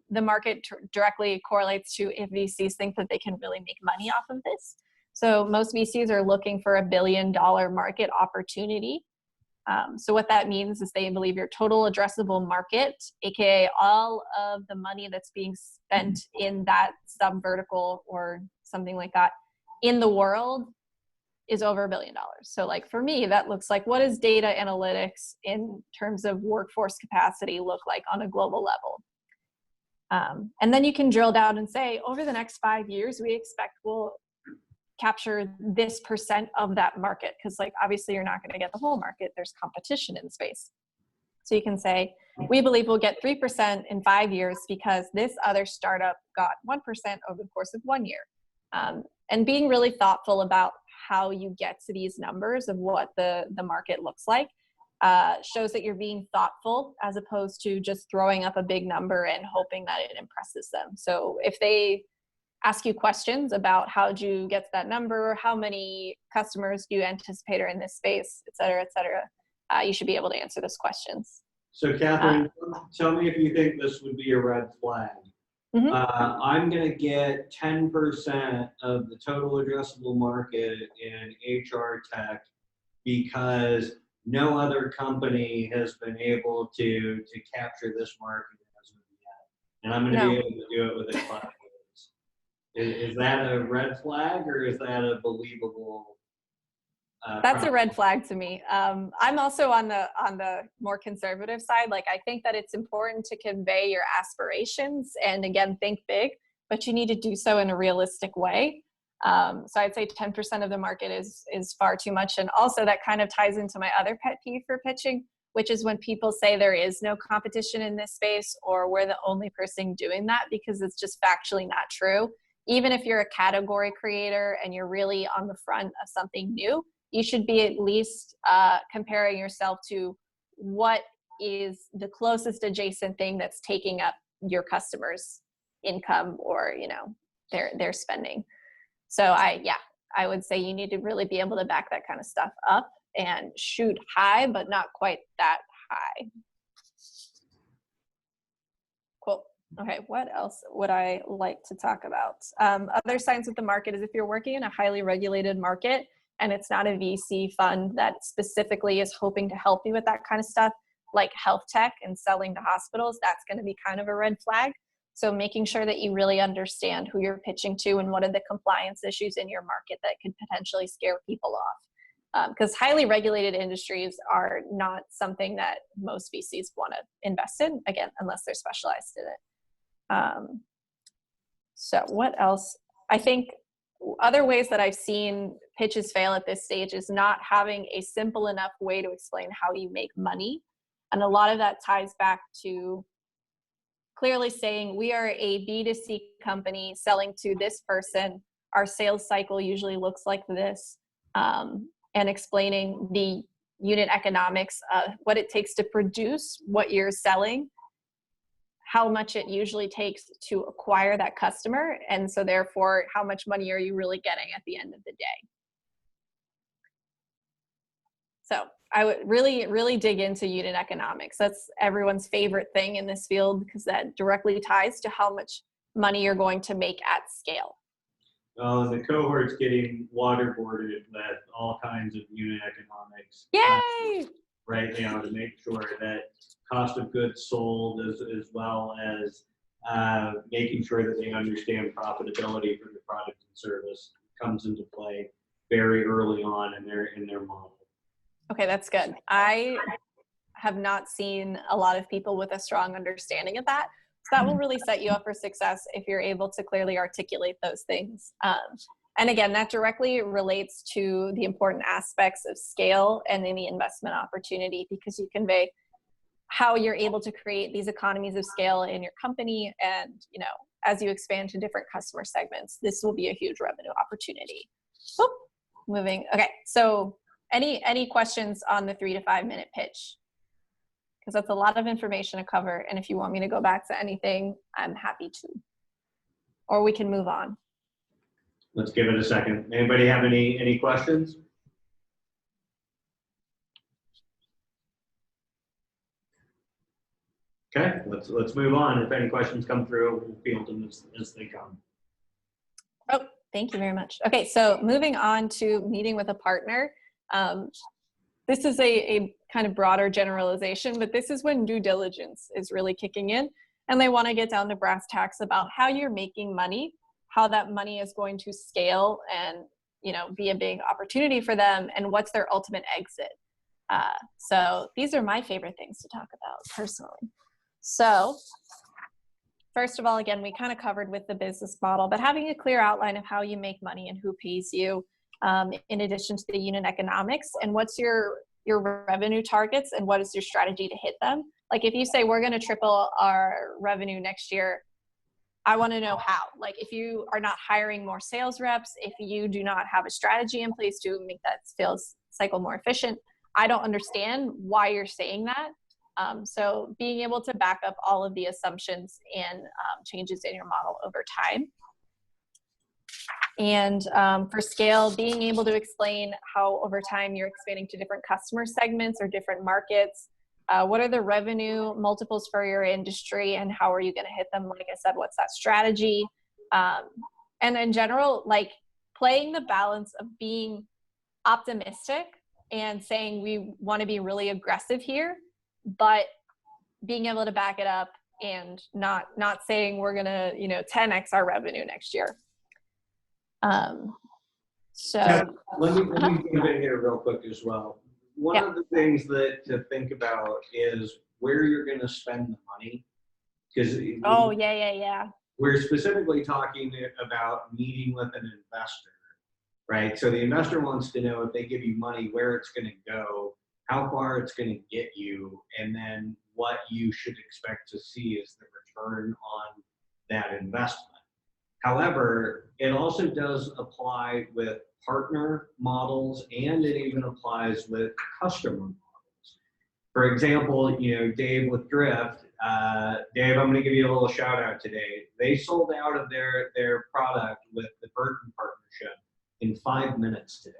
the market directly correlates to if VCs think that they can really make money off of this. So most VCs are looking for $1 billion market opportunity. So what that means is they believe your total addressable market, aka all of the money that's being spent in that sub-vertical or something like that in the world, is over $1 billion. So like for me, that looks like, what does data analytics in terms of workforce capacity look like on a global level? And then you can drill down and say, over the next 5 years, we expect we'll capture this % of that market. Because like, obviously you're not going to get the whole market. There's competition in the space. So you can say, we believe we'll get 3% in 5 years because this other startup got 1% over the course of 1 year. And being really thoughtful about how you get to these numbers of what the market looks like shows that you're being thoughtful, as opposed to just throwing up a big number and hoping that it impresses them. So if they ask you questions about how do you get to that number, how many customers do you anticipate are in this space, et cetera, you should be able to answer those questions. So Katherine, tell me if you think this would be a red flag. Mm-hmm. I'm going to get 10% of the total addressable market in HR tech because no other company has been able to capture this market as of yet. And I'm going to be able to do it within 5 years. Is that a red flag, or is that a believable? That's a red flag to me. I'm also on the more conservative side. Like, I think that it's important to convey your aspirations and, again, think big, but you need to do so in a realistic way. So I'd say 10% of the market is far too much. And also that kind of ties into my other pet peeve for pitching, which is when people say there is no competition in this space, or we're the only person doing that, because it's just factually not true. Even if you're a category creator and you're really on the front of something new, you should be at least comparing yourself to what is the closest adjacent thing that's taking up your customers' income or, you know, their spending. So I would say you need to really be able to back that kind of stuff up and shoot high, but not quite that high. Cool. Okay, what else would I like to talk about? Other signs with the market is if you're working in a highly regulated market and it's not a VC fund that specifically is hoping to help you with that kind of stuff, like health tech and selling to hospitals, that's going to be kind of a red flag. So making sure that you really understand who you're pitching to and what are the compliance issues in your market that could potentially scare people off. Because highly regulated industries are not something that most VCs want to invest in, again, unless they're specialized in it. So what else? I think other ways that I've seen pitches fail at this stage is not having a simple enough way to explain how you make money. And a lot of that ties back to clearly saying we are a B2C company selling to this person. Our sales cycle usually looks like this, and explaining the unit economics, what it takes to produce what you're selling, how much it usually takes to acquire that customer, and so therefore how much money are you really getting at the end of the day. So I would really dig into unit economics. That's everyone's favorite thing in this field because that directly ties to how much money you're going to make at scale. The cohort's getting waterboarded with all kinds of unit economics. Yay! Right now to make sure that cost of goods sold as well as making sure that they understand profitability for the product and service comes into play very early on in their model. Okay, that's good. I have not seen a lot of people with a strong understanding of that. So that will really set you up for success if you're able to clearly articulate those things. And again, that directly relates to the important aspects of scale and any investment opportunity, because you convey how you're able to create these economies of scale in your company. And, you know, as you expand to different customer segments, this will be a huge revenue opportunity. Oop, moving. Okay. So any questions on the 3 to 5 minute pitch? Because that's a lot of information to cover. And if you want me to go back to anything, I'm happy to. Or we can move on. Let's give it a second. Anybody have any questions? Okay, let's move on. If any questions come through, we'll field them as they come. Oh, thank you very much. Okay, so moving on to meeting with a partner. This is a kind of broader generalization, but this is when due diligence is really kicking in, and they want to get down to brass tacks about how you're making money, how that money is going to scale and, you know, be a big opportunity for them, and what's their ultimate exit. So these are my favorite things to talk about personally. So first of all, again, we kind of covered with the business model, but having a clear outline of how you make money and who pays you, in addition to the unit economics, and what's your revenue targets and what is your strategy to hit them. Like if you say we're going to triple our revenue next year, I want to know how. Like if you are not hiring more sales reps, if you do not have a strategy in place to make that sales cycle more efficient, I don't understand why you're saying that. So being able to back up all of the assumptions and changes in your model over time. And for scale, being able to explain how over time you're expanding to different customer segments or different markets. What are the revenue multiples for your industry and how are you going to hit them? Like I said, what's that strategy? And in general, like playing the balance of being optimistic and saying we want to be really aggressive here, but being able to back it up and not saying we're going to, 10x our revenue next year. So let me jump in here real quick as well. One of the things that to think about is where you're going to spend the money, because we're specifically talking about meeting with an investor, right? So the investor wants to know if they give you money, where it's going to go, how far it's going to get you, and then what you should expect to see as the return on that investment. However, it also does apply with partner models, and it even applies with customer models. For example, Dave with Drift, Dave, I'm going to give you a little shout out today. They sold out of their product with the Burton partnership in 5 minutes today.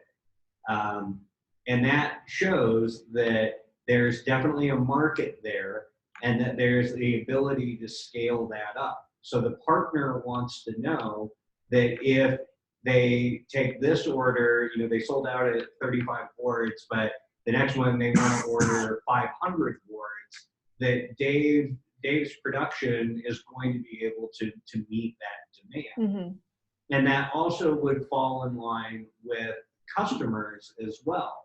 And that shows that there's definitely a market there and that there's the ability to scale that up. So the partner wants to know that if they take this order, they sold out at 35 boards, but the next one they want to order 500 boards, that Dave's production is going to be able to meet that demand. Mm-hmm. And that also would fall in line with customers as well.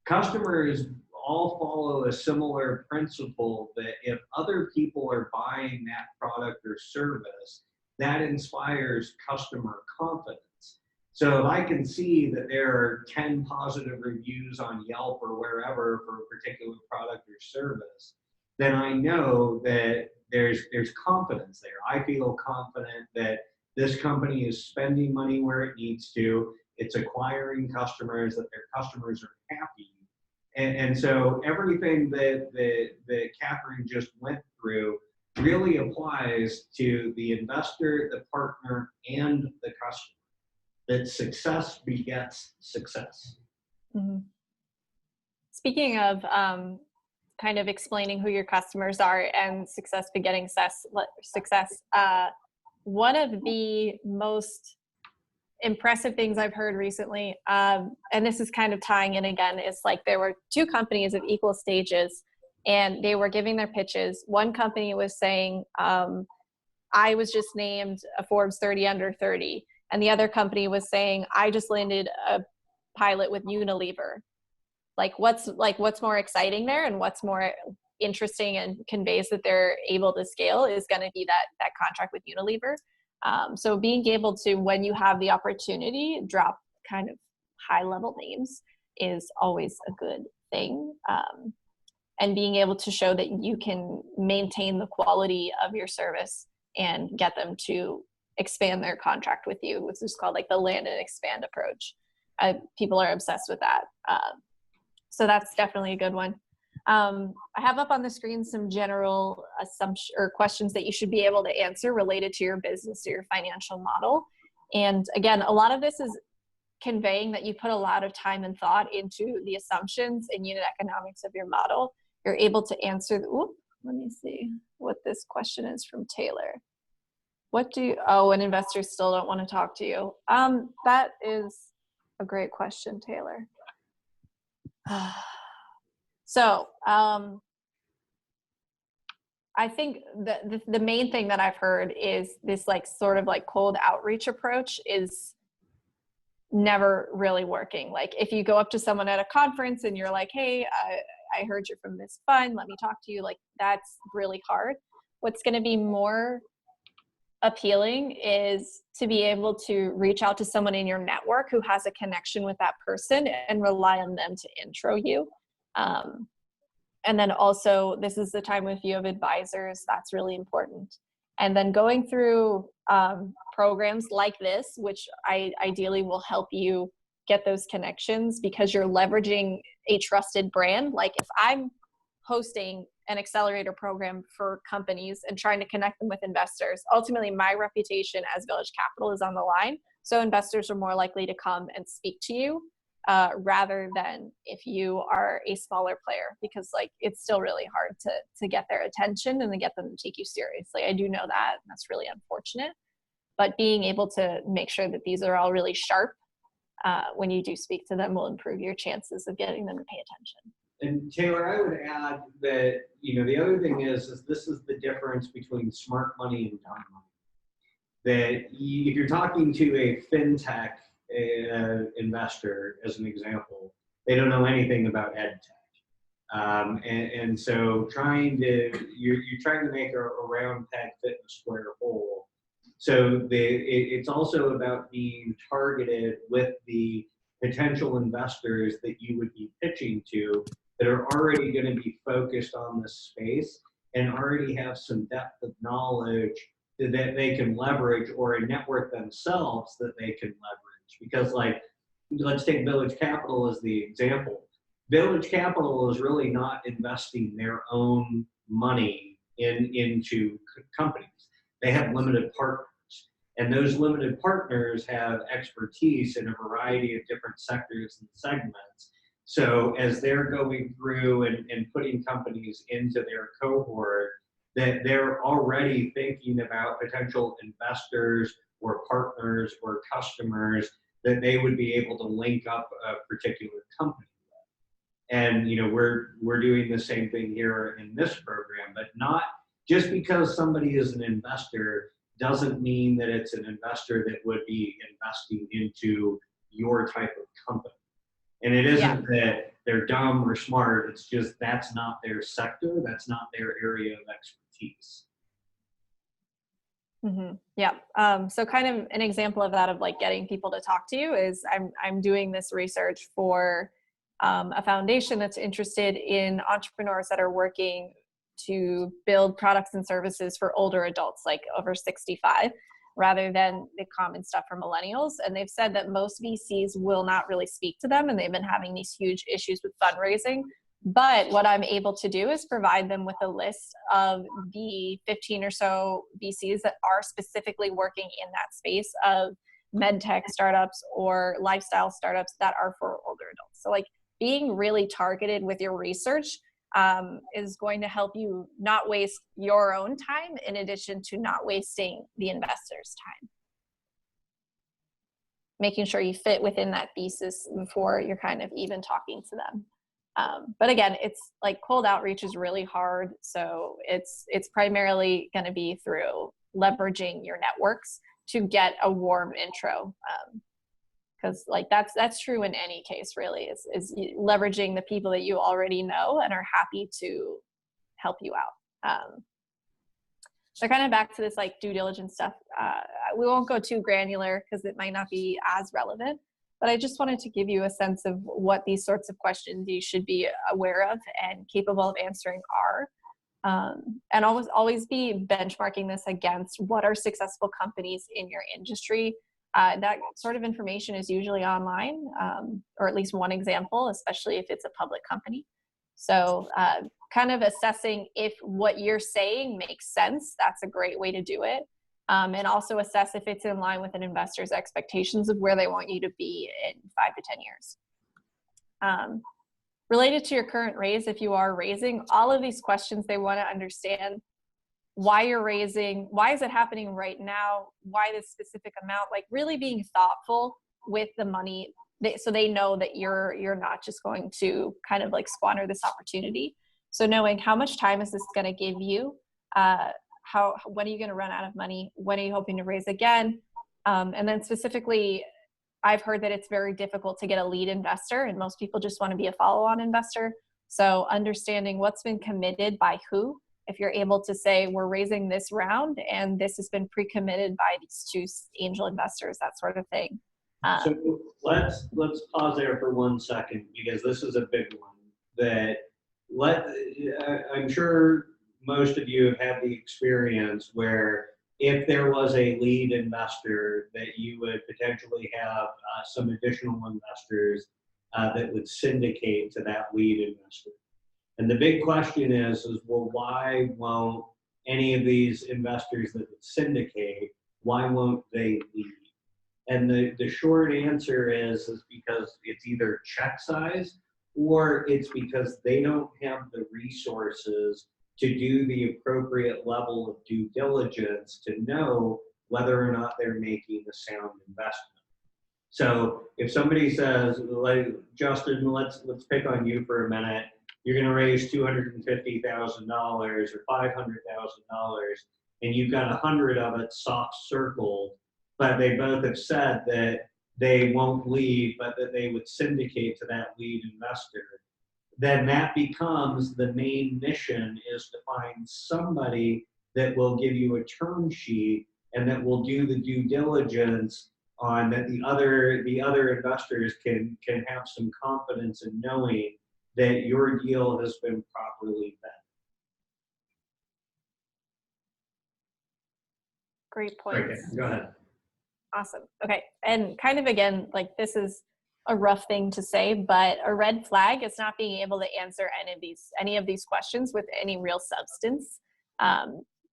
Customers all follow a similar principle that if other people are buying that product or service, that inspires customer confidence. So if I can see that there are 10 positive reviews on Yelp or wherever for a particular product or service, then I know that there's confidence there. I feel confident that this company is spending money where it needs to. It's acquiring customers, that their customers are happy. And so everything that Katherine just went through really applies to the investor, the partner, and the customer. That success begets success. Mm-hmm. Speaking of kind of explaining who your customers are and success begetting success, one of the most impressive things I've heard recently, and this is kind of tying in again, is like there were two companies of equal stages and they were giving their pitches. One company was saying, I was just named a Forbes 30 under 30. And the other company was saying, I just landed a pilot with Unilever. Like what's more exciting there, and what's more interesting and conveys that they're able to scale is going to be that contract with Unilever. So being able to, when you have the opportunity, drop kind of high level names is always a good thing. And being able to show that you can maintain the quality of your service and get them to expand their contract with you, which is called like the land and expand approach. People are obsessed with that. So that's definitely a good one. I have up on the screen some general assumptions or questions that you should be able to answer related to your business or your financial model. And again, a lot of this is conveying that you put a lot of time and thought into the assumptions and unit economics of your model. You're able to answer let me see what this question is from Taylor. And investors still don't want to talk to you. That is a great question, Taylor. So I think the main thing that I've heard is this like sort of like cold outreach approach is never really working. Like if you go up to someone at a conference and you're like, hey, I heard you're from this fund, let me talk to you, like that's really hard. What's going to be more appealing is to be able to reach out to someone in your network who has a connection with that person and rely on them to intro you. And then also, this is the time if you have advisors, that's really important. And then going through programs like this, which ideally will help you get those connections because you're leveraging a trusted brand. Like if I'm hosting an accelerator program for companies and trying to connect them with investors, ultimately my reputation as Village Capital is on the line. So investors are more likely to come and speak to you rather than if you are a smaller player, because like it's still really hard to get their attention and to get them to take you seriously. I do know that, and that's really unfortunate. But being able to make sure that these are all really sharp when you do speak to them will improve your chances of getting them to pay attention. And Taylor, I would add that, the other thing is this is the difference between smart money and dumb money. That if you're talking to a fintech investor, as an example, they don't know anything about ed tech. And so you're trying to make a round peg fit in a square hole. So it's also about being targeted with the potential investors that you would be pitching to that are already going to be focused on this space and already have some depth of knowledge that they can leverage, or a network themselves that they can leverage. Because like, let's take Village Capital as the example. Village Capital is really not investing their own money into companies. They have limited partners. And those limited partners have expertise in a variety of different sectors and segments. So as they're going through and putting companies into their cohort, that they're already thinking about potential investors or partners or customers that they would be able to link up a particular company with. And we're doing the same thing here in this program, but not just because somebody is an investor doesn't mean that it's an investor that would be investing into your type of company. And it isn't that they're dumb or smart, it's just that's not their sector, that's not their area of expertise. Mm-hmm. Yeah. So kind of an example of that, of like getting people to talk to you, is I'm doing this research for a foundation that's interested in entrepreneurs that are working to build products and services for older adults, like over 65, rather than the common stuff for millennials. And they've said that most VCs will not really speak to them, and they've been having these huge issues with fundraising. But what I'm able to do is provide them with a list of the 15 or so VCs that are specifically working in that space of med tech startups or lifestyle startups that are for older adults. So like being really targeted with your research is going to help you not waste your own time, in addition to not wasting the investor's time. making sure you fit within that thesis before you're kind of even talking to them. But again, it's like cold outreach is really hard. So it's primarily going to be through leveraging your networks to get a warm intro. Because like that's true in any case, really, is leveraging the people that you already know and are happy to help you out. So kind of back to this like due diligence stuff. We won't go too granular because it might not be as relevant, but I just wanted to give you a sense of what these sorts of questions you should be aware of and capable of answering are. And always be benchmarking this against what are successful companies in your industry. That sort of information is usually online, or at least one example, especially if it's a public company. So kind of assessing if what you're saying makes sense, that's a great way to do it. And also assess if it's in line with an investor's expectations of where they want you to be in 5 to 10 years. Related to your current raise, if you are raising, all of these questions, they want to understand why you're raising, why is it happening right now, why this specific amount, like really being thoughtful with the money so they know that you're not just going to kind of like squander this opportunity. So knowing how much time is this going to give you, when are you going to run out of money, when are you hoping to raise again, and then specifically, I've heard that it's very difficult to get a lead investor, and most people just want to be a follow-on investor. So understanding what's been committed by who, if you're able to say we're raising this round and this has been pre-committed by these 2 angel investors, that sort of thing. So let's pause there for 1 second, because this is a big one that I'm sure most of you have had the experience where if there was a lead investor that you would potentially have some additional investors that would syndicate to that lead investor. And the big question is well, why won't any of these investors that would syndicate, why won't they lead? And the short answer is because it's either check size or it's because they don't have the resources to do the appropriate level of due diligence to know whether or not they're making a sound investment. So if somebody says, like, Justin, let's pick on you for a minute. You're going to raise $250,000 or $500,000, and you've got 100 of it soft circled, but they both have said that they won't lead, but that they would syndicate to that lead investor. Then that becomes the main mission, is to find somebody that will give you a term sheet and that will do the due diligence on that the other investors can have some confidence in knowing that your deal has been properly vet. Great point. Okay, go ahead. Awesome. Okay. And kind of again, like this is a rough thing to say, but a red flag is not being able to answer any of these questions with any real substance.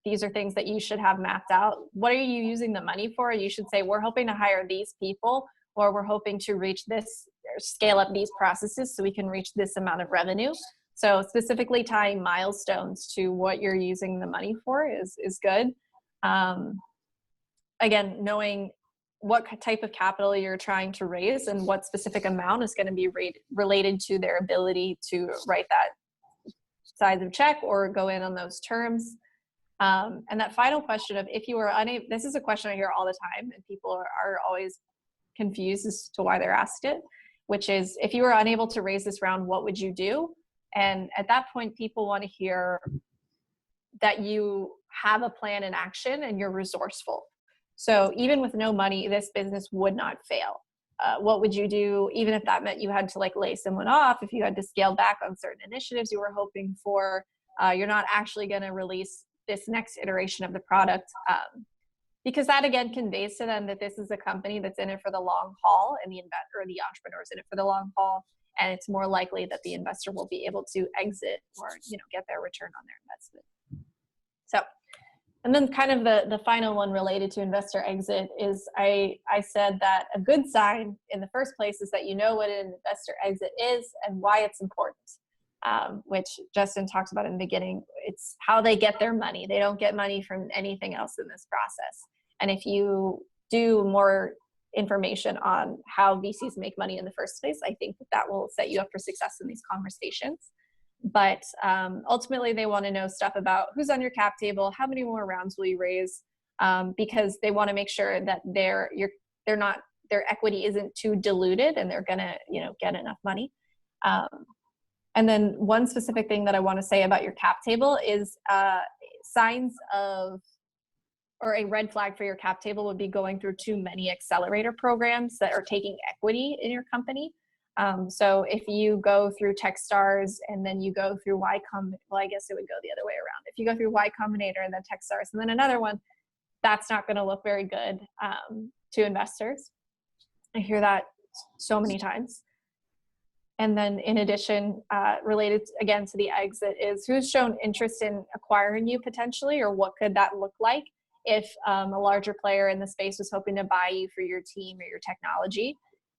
These are things that you should have mapped out. What are you using the money for? You should say, we're hoping to hire these people, or we're hoping to reach this, or scale up these processes so we can reach this amount of revenue. So specifically tying milestones to what you're using the money for is good. Again, knowing what type of capital you're trying to raise and what specific amount is going to be related to their ability to write that size of check or go in on those terms. And that final question of if you were unable, this is a question I hear all the time and people are always confused as to why they're asked it, which is if you were unable to raise this round, what would you do? And at that point, people want to hear that you have a plan in action and you're resourceful. So even with no money, this business would not fail. What would you do, even if that meant you had to like lay someone off, if you had to scale back on certain initiatives you were hoping for, you're not actually going to release this next iteration of the product, because that again conveys to them that this is a company that's in it for the long haul, and the entrepreneur is in it for the long haul, and it's more likely that the investor will be able to exit or get their return on their investment. So, and then kind of the final one related to investor exit is I said that a good sign in the first place is that you know what an investor exit is and why it's important. Which Justin talked about in the beginning. It's how they get their money. They don't get money from anything else in this process. And if you do more information on how VCs make money in the first place, I think that will set you up for success in these conversations. But ultimately, they want to know stuff about who's on your cap table, how many more rounds will you raise, because they want to make sure that their equity isn't too diluted and they're gonna get enough money. And then one specific thing that I want to say about your cap table is signs of, or a red flag for your cap table would be going through too many accelerator programs that are taking equity in your company. So if you go through Techstars and then you go through I guess it would go the other way around. If you go through Y Combinator and then Techstars and then another one, that's not going to look very good to investors. I hear that so many times. And then in addition, related again to the exit, is who's shown interest in acquiring you potentially, or what could that look like if a larger player in the space was hoping to buy you for your team or your technology.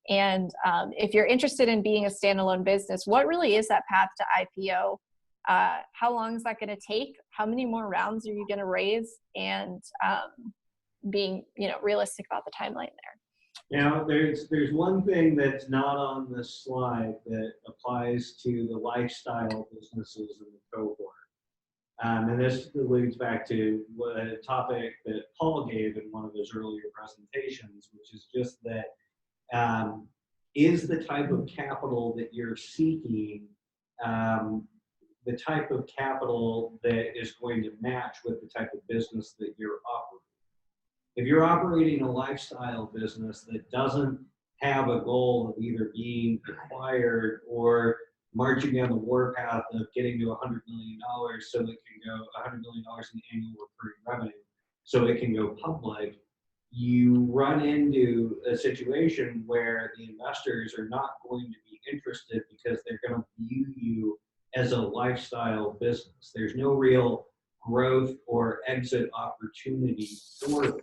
And if you're interested in being a standalone business, what really is that path to IPO? How long is that going to take? How many more rounds are you going to raise? And being realistic about the timeline there. Now, there's one thing that's not on this slide that applies to the lifestyle businesses in the cohort. And this alludes back to a topic that Paul gave in one of his earlier presentations, which is just that is the type of capital that you're seeking the type of capital that is going to match with the type of business that you're operating. If you're operating a lifestyle business that doesn't have a goal of either being acquired or marching down the warpath of getting to $100 million so it can go $100 million in annual recurring revenue so it can go public, you run into a situation where the investors are not going to be interested because they're going to view you as a lifestyle business. There's no real growth or exit opportunity for them.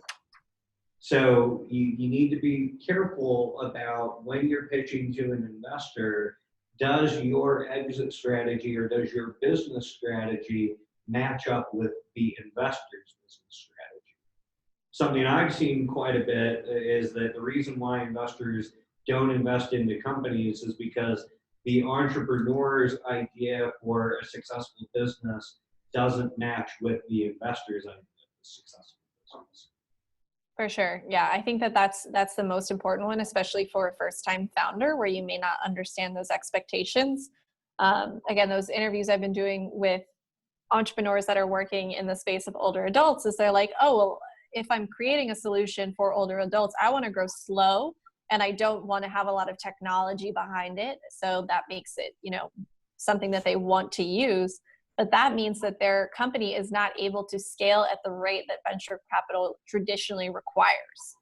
So you need to be careful about when you're pitching to an investor, does your exit strategy or does your business strategy match up with the investor's business strategy? Something I've seen quite a bit is that the reason why investors don't invest into companies is because the entrepreneur's idea for a successful business doesn't match with the investor's idea of a successful business. For sure. Yeah, I think that's the most important one, especially for a first-time founder where you may not understand those expectations. Again, those interviews I've been doing with entrepreneurs that are working in the space of older adults is they're like, oh, well, if I'm creating a solution for older adults, I want to grow slow and I don't want to have a lot of technology behind it. So that makes it, something that they want to use. But that means that their company is not able to scale at the rate that venture capital traditionally requires.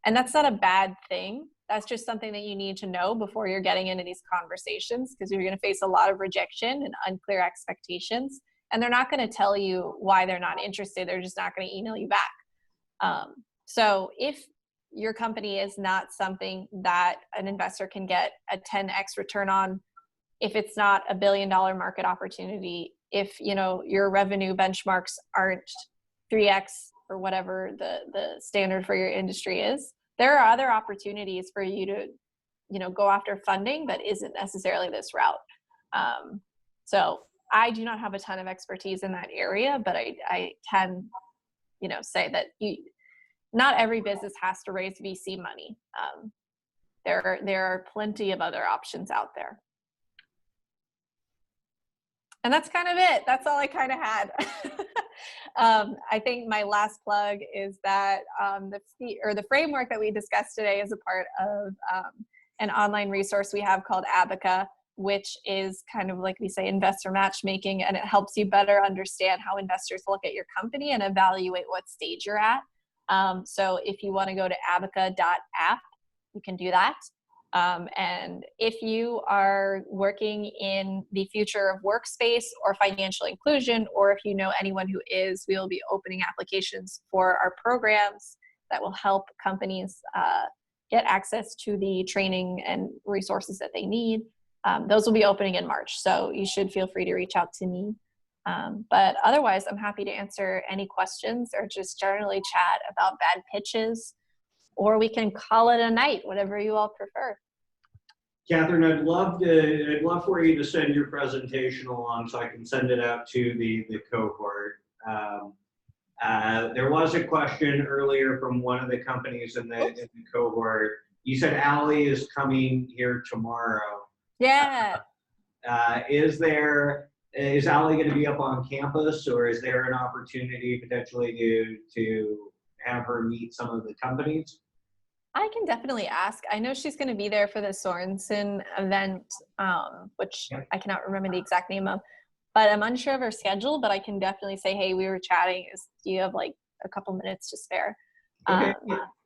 And that's not a bad thing. That's just something that you need to know before you're getting into these conversations, because you're going to face a lot of rejection and unclear expectations. And they're not going to tell you why they're not interested. They're just not going to email you back. So if your company is not something that an investor can get a 10x return on, if it's not $1 billion market opportunity, if your revenue benchmarks aren't 3x or whatever the standard for your industry is, there are other opportunities for you to go after funding that isn't necessarily this route. So I do not have a ton of expertise in that area, but I can say that not every business has to raise VC money. There are plenty of other options out there. And that's kind of it. That's all I kind of had. I think my last plug is that the framework that we discussed today is a part of an online resource we have called Abaca, which is kind of like we say investor matchmaking, and it helps you better understand how investors look at your company and evaluate what stage you're at. So if you want to go to abaca.app, you can do that. And if you are working in the future of workspace or financial inclusion, or if you know anyone who is, we will be opening applications for our programs that will help companies get access to the training and resources that they need. Those will be opening in March, so you should feel free to reach out to me. But otherwise, I'm happy to answer any questions or just generally chat about bad pitches, or we can call it a night, whatever you all prefer. Catherine, I'd love for you to send your presentation along so I can send it out to the cohort. There was a question earlier from one of the companies in the cohort. You said Allie is coming here tomorrow. Yeah. Is Allie going to be up on campus, or is there an opportunity potentially to have her meet some of the companies? I can definitely ask. I know she's going to be there for the Sorensen event, which I cannot remember the exact name of, but I'm unsure of her schedule, but I can definitely say, hey, we were chatting. Do you have like a couple minutes to spare? Okay.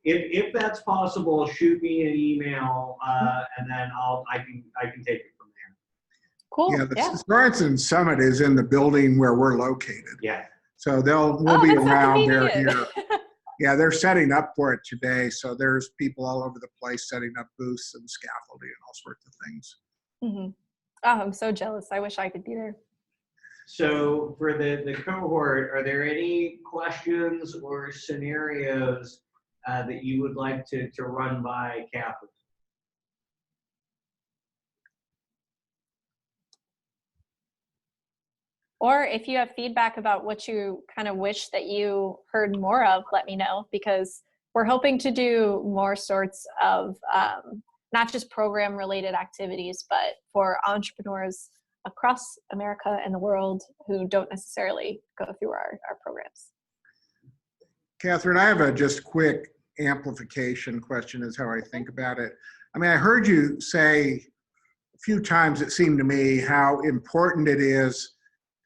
If that's possible, shoot me an email, and then I can take it from there. Cool. Yeah, the Sorensen Summit is in the building where we're located. Yeah. So we'll be that's so around. They're convenient. here. Yeah, they're setting up for it today. So there's people all over the place setting up booths and scaffolding and all sorts of things. Mm-hmm. Oh, I'm so jealous. I wish I could be there. So for the cohort, are there any questions or scenarios that you would like to run by Katherine? Or if you have feedback about what you kind of wish that you heard more of, let me know, because we're hoping to do more sorts of not just program related activities, but for entrepreneurs across America and the world who don't necessarily go through our programs. Katherine, I have a just quick amplification question is how I think about it. I mean, I heard you say a few times, it seemed to me, how important it is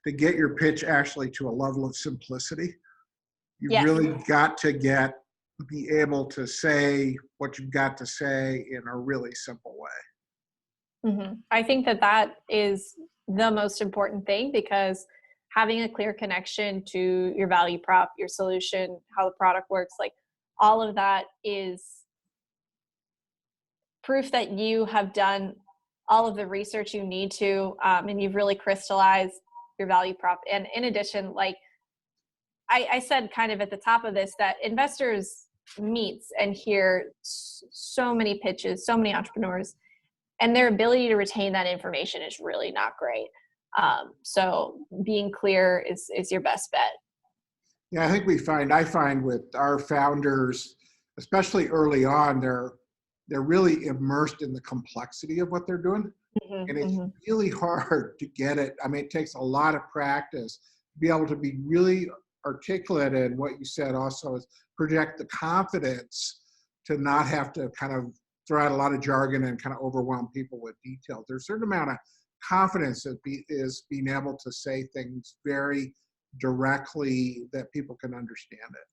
to get your pitch actually to a level of simplicity. You've really got to be able to say what you've got to say in a really simple way. Mm-hmm. I think that is the most important thing, because having a clear connection to your value prop, your solution, how the product works, like all of that is proof that you have done all of the research you need to, and you've really crystallized your value prop. And in addition, like I said kind of at the top of this, that investors meets and hear so many pitches, so many entrepreneurs, and their ability to retain that information is really not great. So being clear is your best bet. Yeah, I find with our founders, especially early on, they're really immersed in the complexity of what they're doing. Mm-hmm, and it's really hard to get it. I mean, it takes a lot of practice to be able to be really articulate, and what you said also is project the confidence to not have to kind of throw out a lot of jargon and kind of overwhelm people with details. There's a certain amount of confidence that is being able to say things very directly that people can understand it.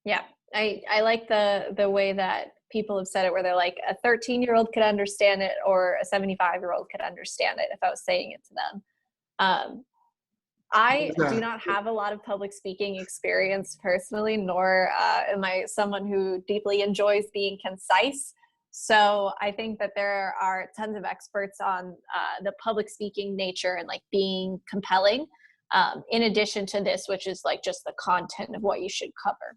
Yeah, I like the way that people have said it, where they're like, a 13-year-old could understand it, or a 75-year-old could understand it if I was saying it to them. I do not have a lot of public speaking experience personally, nor am I someone who deeply enjoys being concise. So I think that there are tons of experts on the public speaking nature and like being compelling, in addition to this, which is like just the content of what you should cover.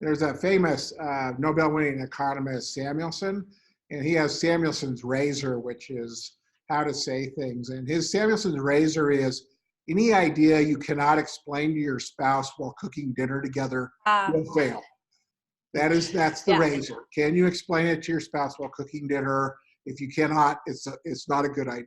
There's a famous Nobel-winning economist, Samuelson, and he has Samuelson's razor, which is how to say things. And his Samuelson's razor is, any idea you cannot explain to your spouse while cooking dinner together will fail. That's the razor. Can you explain it to your spouse while cooking dinner? If you cannot, it's not a good idea.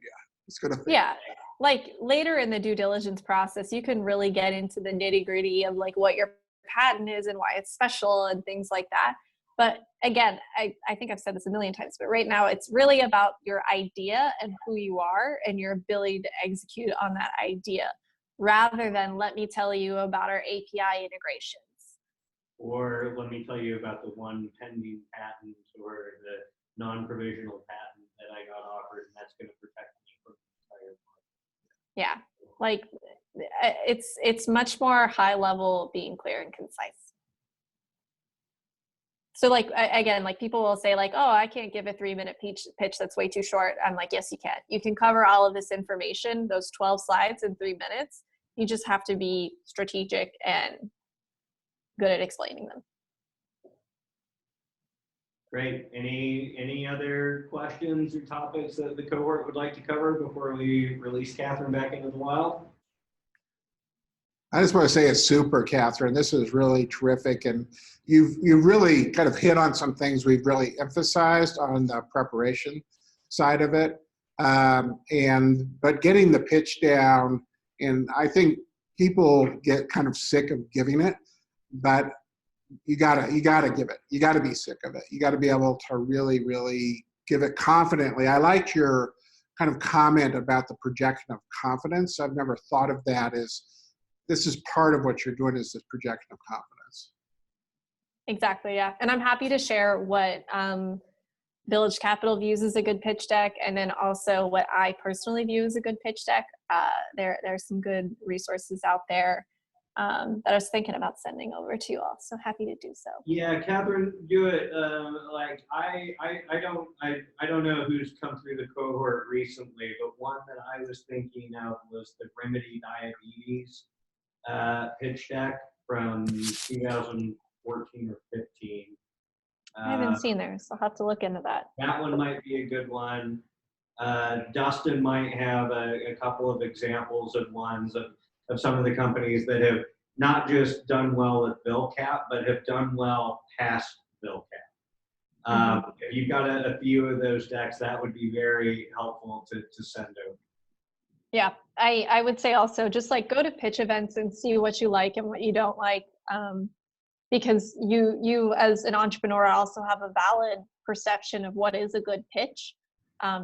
It's going to fail. Yeah. Like later in the due diligence process, you can really get into the nitty gritty of like what your patent is and why it's special and things like that. But again, I think I've said this a million times, but right now it's really about your idea and who you are and your ability to execute on that idea, rather than let me tell you about our API integrations. Or let me tell you about the one pending patent or the non-provisional patent that I got offered, and that's going to protect me from the entire market. Yeah, like it's much more high level, being clear and concise. So like, again, like people will say like, oh, I can't give a 3-minute pitch that's way too short. I'm like, yes, you can. You can cover all of this information, those 12 slides, in 3 minutes. You just have to be strategic and good at explaining them. Great. Any other questions or topics that the cohort would like to cover before we release Katherine back into the wild? I just want to say it's super, Katherine. This is really terrific, and you've really kind of hit on some things we've really emphasized on the preparation side of it, but getting the pitch down, and I think people get kind of sick of giving it, but you gotta give it. You gotta be sick of it. You gotta be able to really give it confidently. I liked your kind of comment about the projection of confidence. I've never thought of that as this is part of what you're doing is this projection of confidence. Exactly, yeah. And I'm happy to share what Village Capital views as a good pitch deck, and then also what I personally view as a good pitch deck. There's some good resources out there that I was thinking about sending over to you all. So happy to do so. Yeah, Katherine, do it. Like I don't know who's come through the cohort recently, but one that I was thinking of was the Remedy Diabetes pitch deck from 2014 or 15. I haven't seen theirs, so I'll have to look into that. That one might be a good one. Dustin might have a couple of examples of ones of some of the companies that have not just done well with bill cap, but have done well past bill cap. If you've got a few of those decks, that would be very helpful to send over. Yeah, I would say also just like go to pitch events and see what you like and what you don't like, because you as an entrepreneur also have a valid perception of what is a good pitch,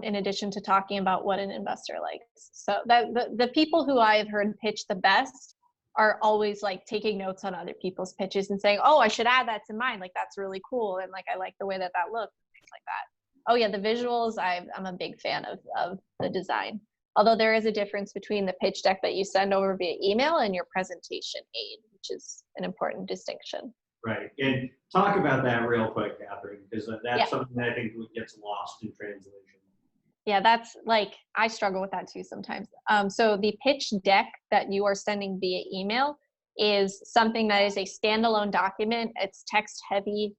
in addition to talking about what an investor likes. So that the people who I've heard pitch the best are always like taking notes on other people's pitches and saying, oh, I should add that to mine. Like, that's really cool. And like, I like the way that looks, things like that. Oh yeah, the visuals, I'm a big fan of the design. Although there is a difference between the pitch deck that you send over via email and your presentation aid, which is an important distinction. Right. And talk about that real quick, Katherine, because that's something that I think gets lost in translation. Yeah, that's like, I struggle with that too sometimes. So the pitch deck that you are sending via email is something that is a standalone document. It's text heavy.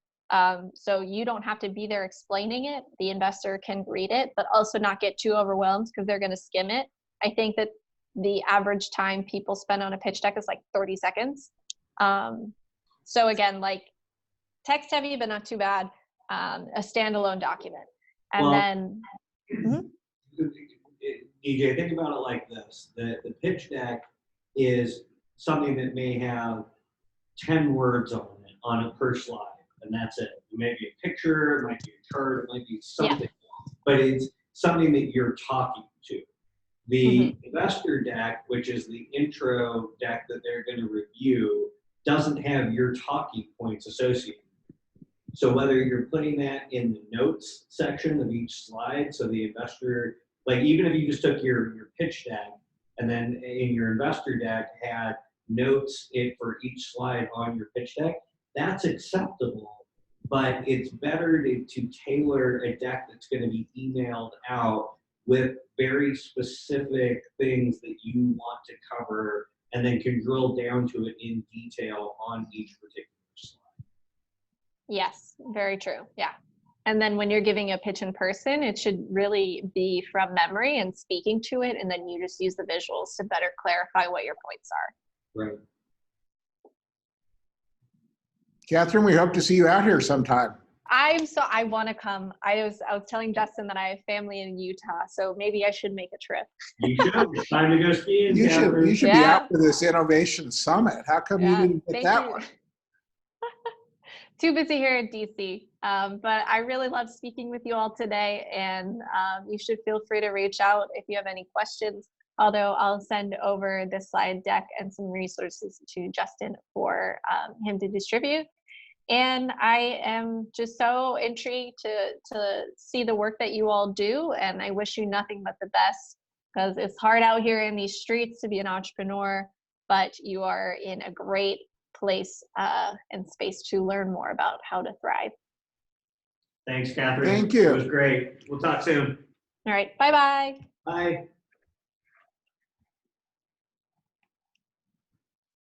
So you don't have to be there explaining it. The investor can read it, but also not get too overwhelmed because they're going to skim it. I think that the average time people spend on a pitch deck is like 30 seconds. So again, like text heavy, but not too bad. A standalone document. And then DJ, think about it like this. The pitch deck is something that may have 10 words on it on it per slide, and that's it. It may be a picture, it might be a chart, it might be something, but it's something that you're talking to. The investor deck, which is the intro deck that they're going to review, doesn't have your talking points associated. So whether you're putting that in the notes section of each slide, so the investor, like even if you just took your pitch deck and then in your investor deck had notes for each slide on your pitch deck, that's acceptable. But it's better to tailor a deck that's going to be emailed out with very specific things that you want to cover, and then can drill down to it in detail on each particular slide. Yes, very true. Yeah. And then when you're giving a pitch in person, it should really be from memory and speaking to it. And then you just use the visuals to better clarify what your points are. Right. Katherine, we hope to see you out here sometime. I want to come. I was telling Justin that I have family in Utah, so maybe I should make a trip. You should. It's time to go skiing. You should be out for this innovation summit. How come you didn't get that one? Too busy here in DC. But I really love speaking with you all today, and you should feel free to reach out if you have any questions. Although I'll send over the slide deck and some resources to Justin for him to distribute. And I am just so intrigued to see the work that you all do, and I wish you nothing but the best, because it's hard out here in these streets to be an entrepreneur, but you are in a great place and space to learn more about how to thrive. Thanks, Katherine. Thank you. It was great. We'll talk soon. All right. Bye-bye. Bye.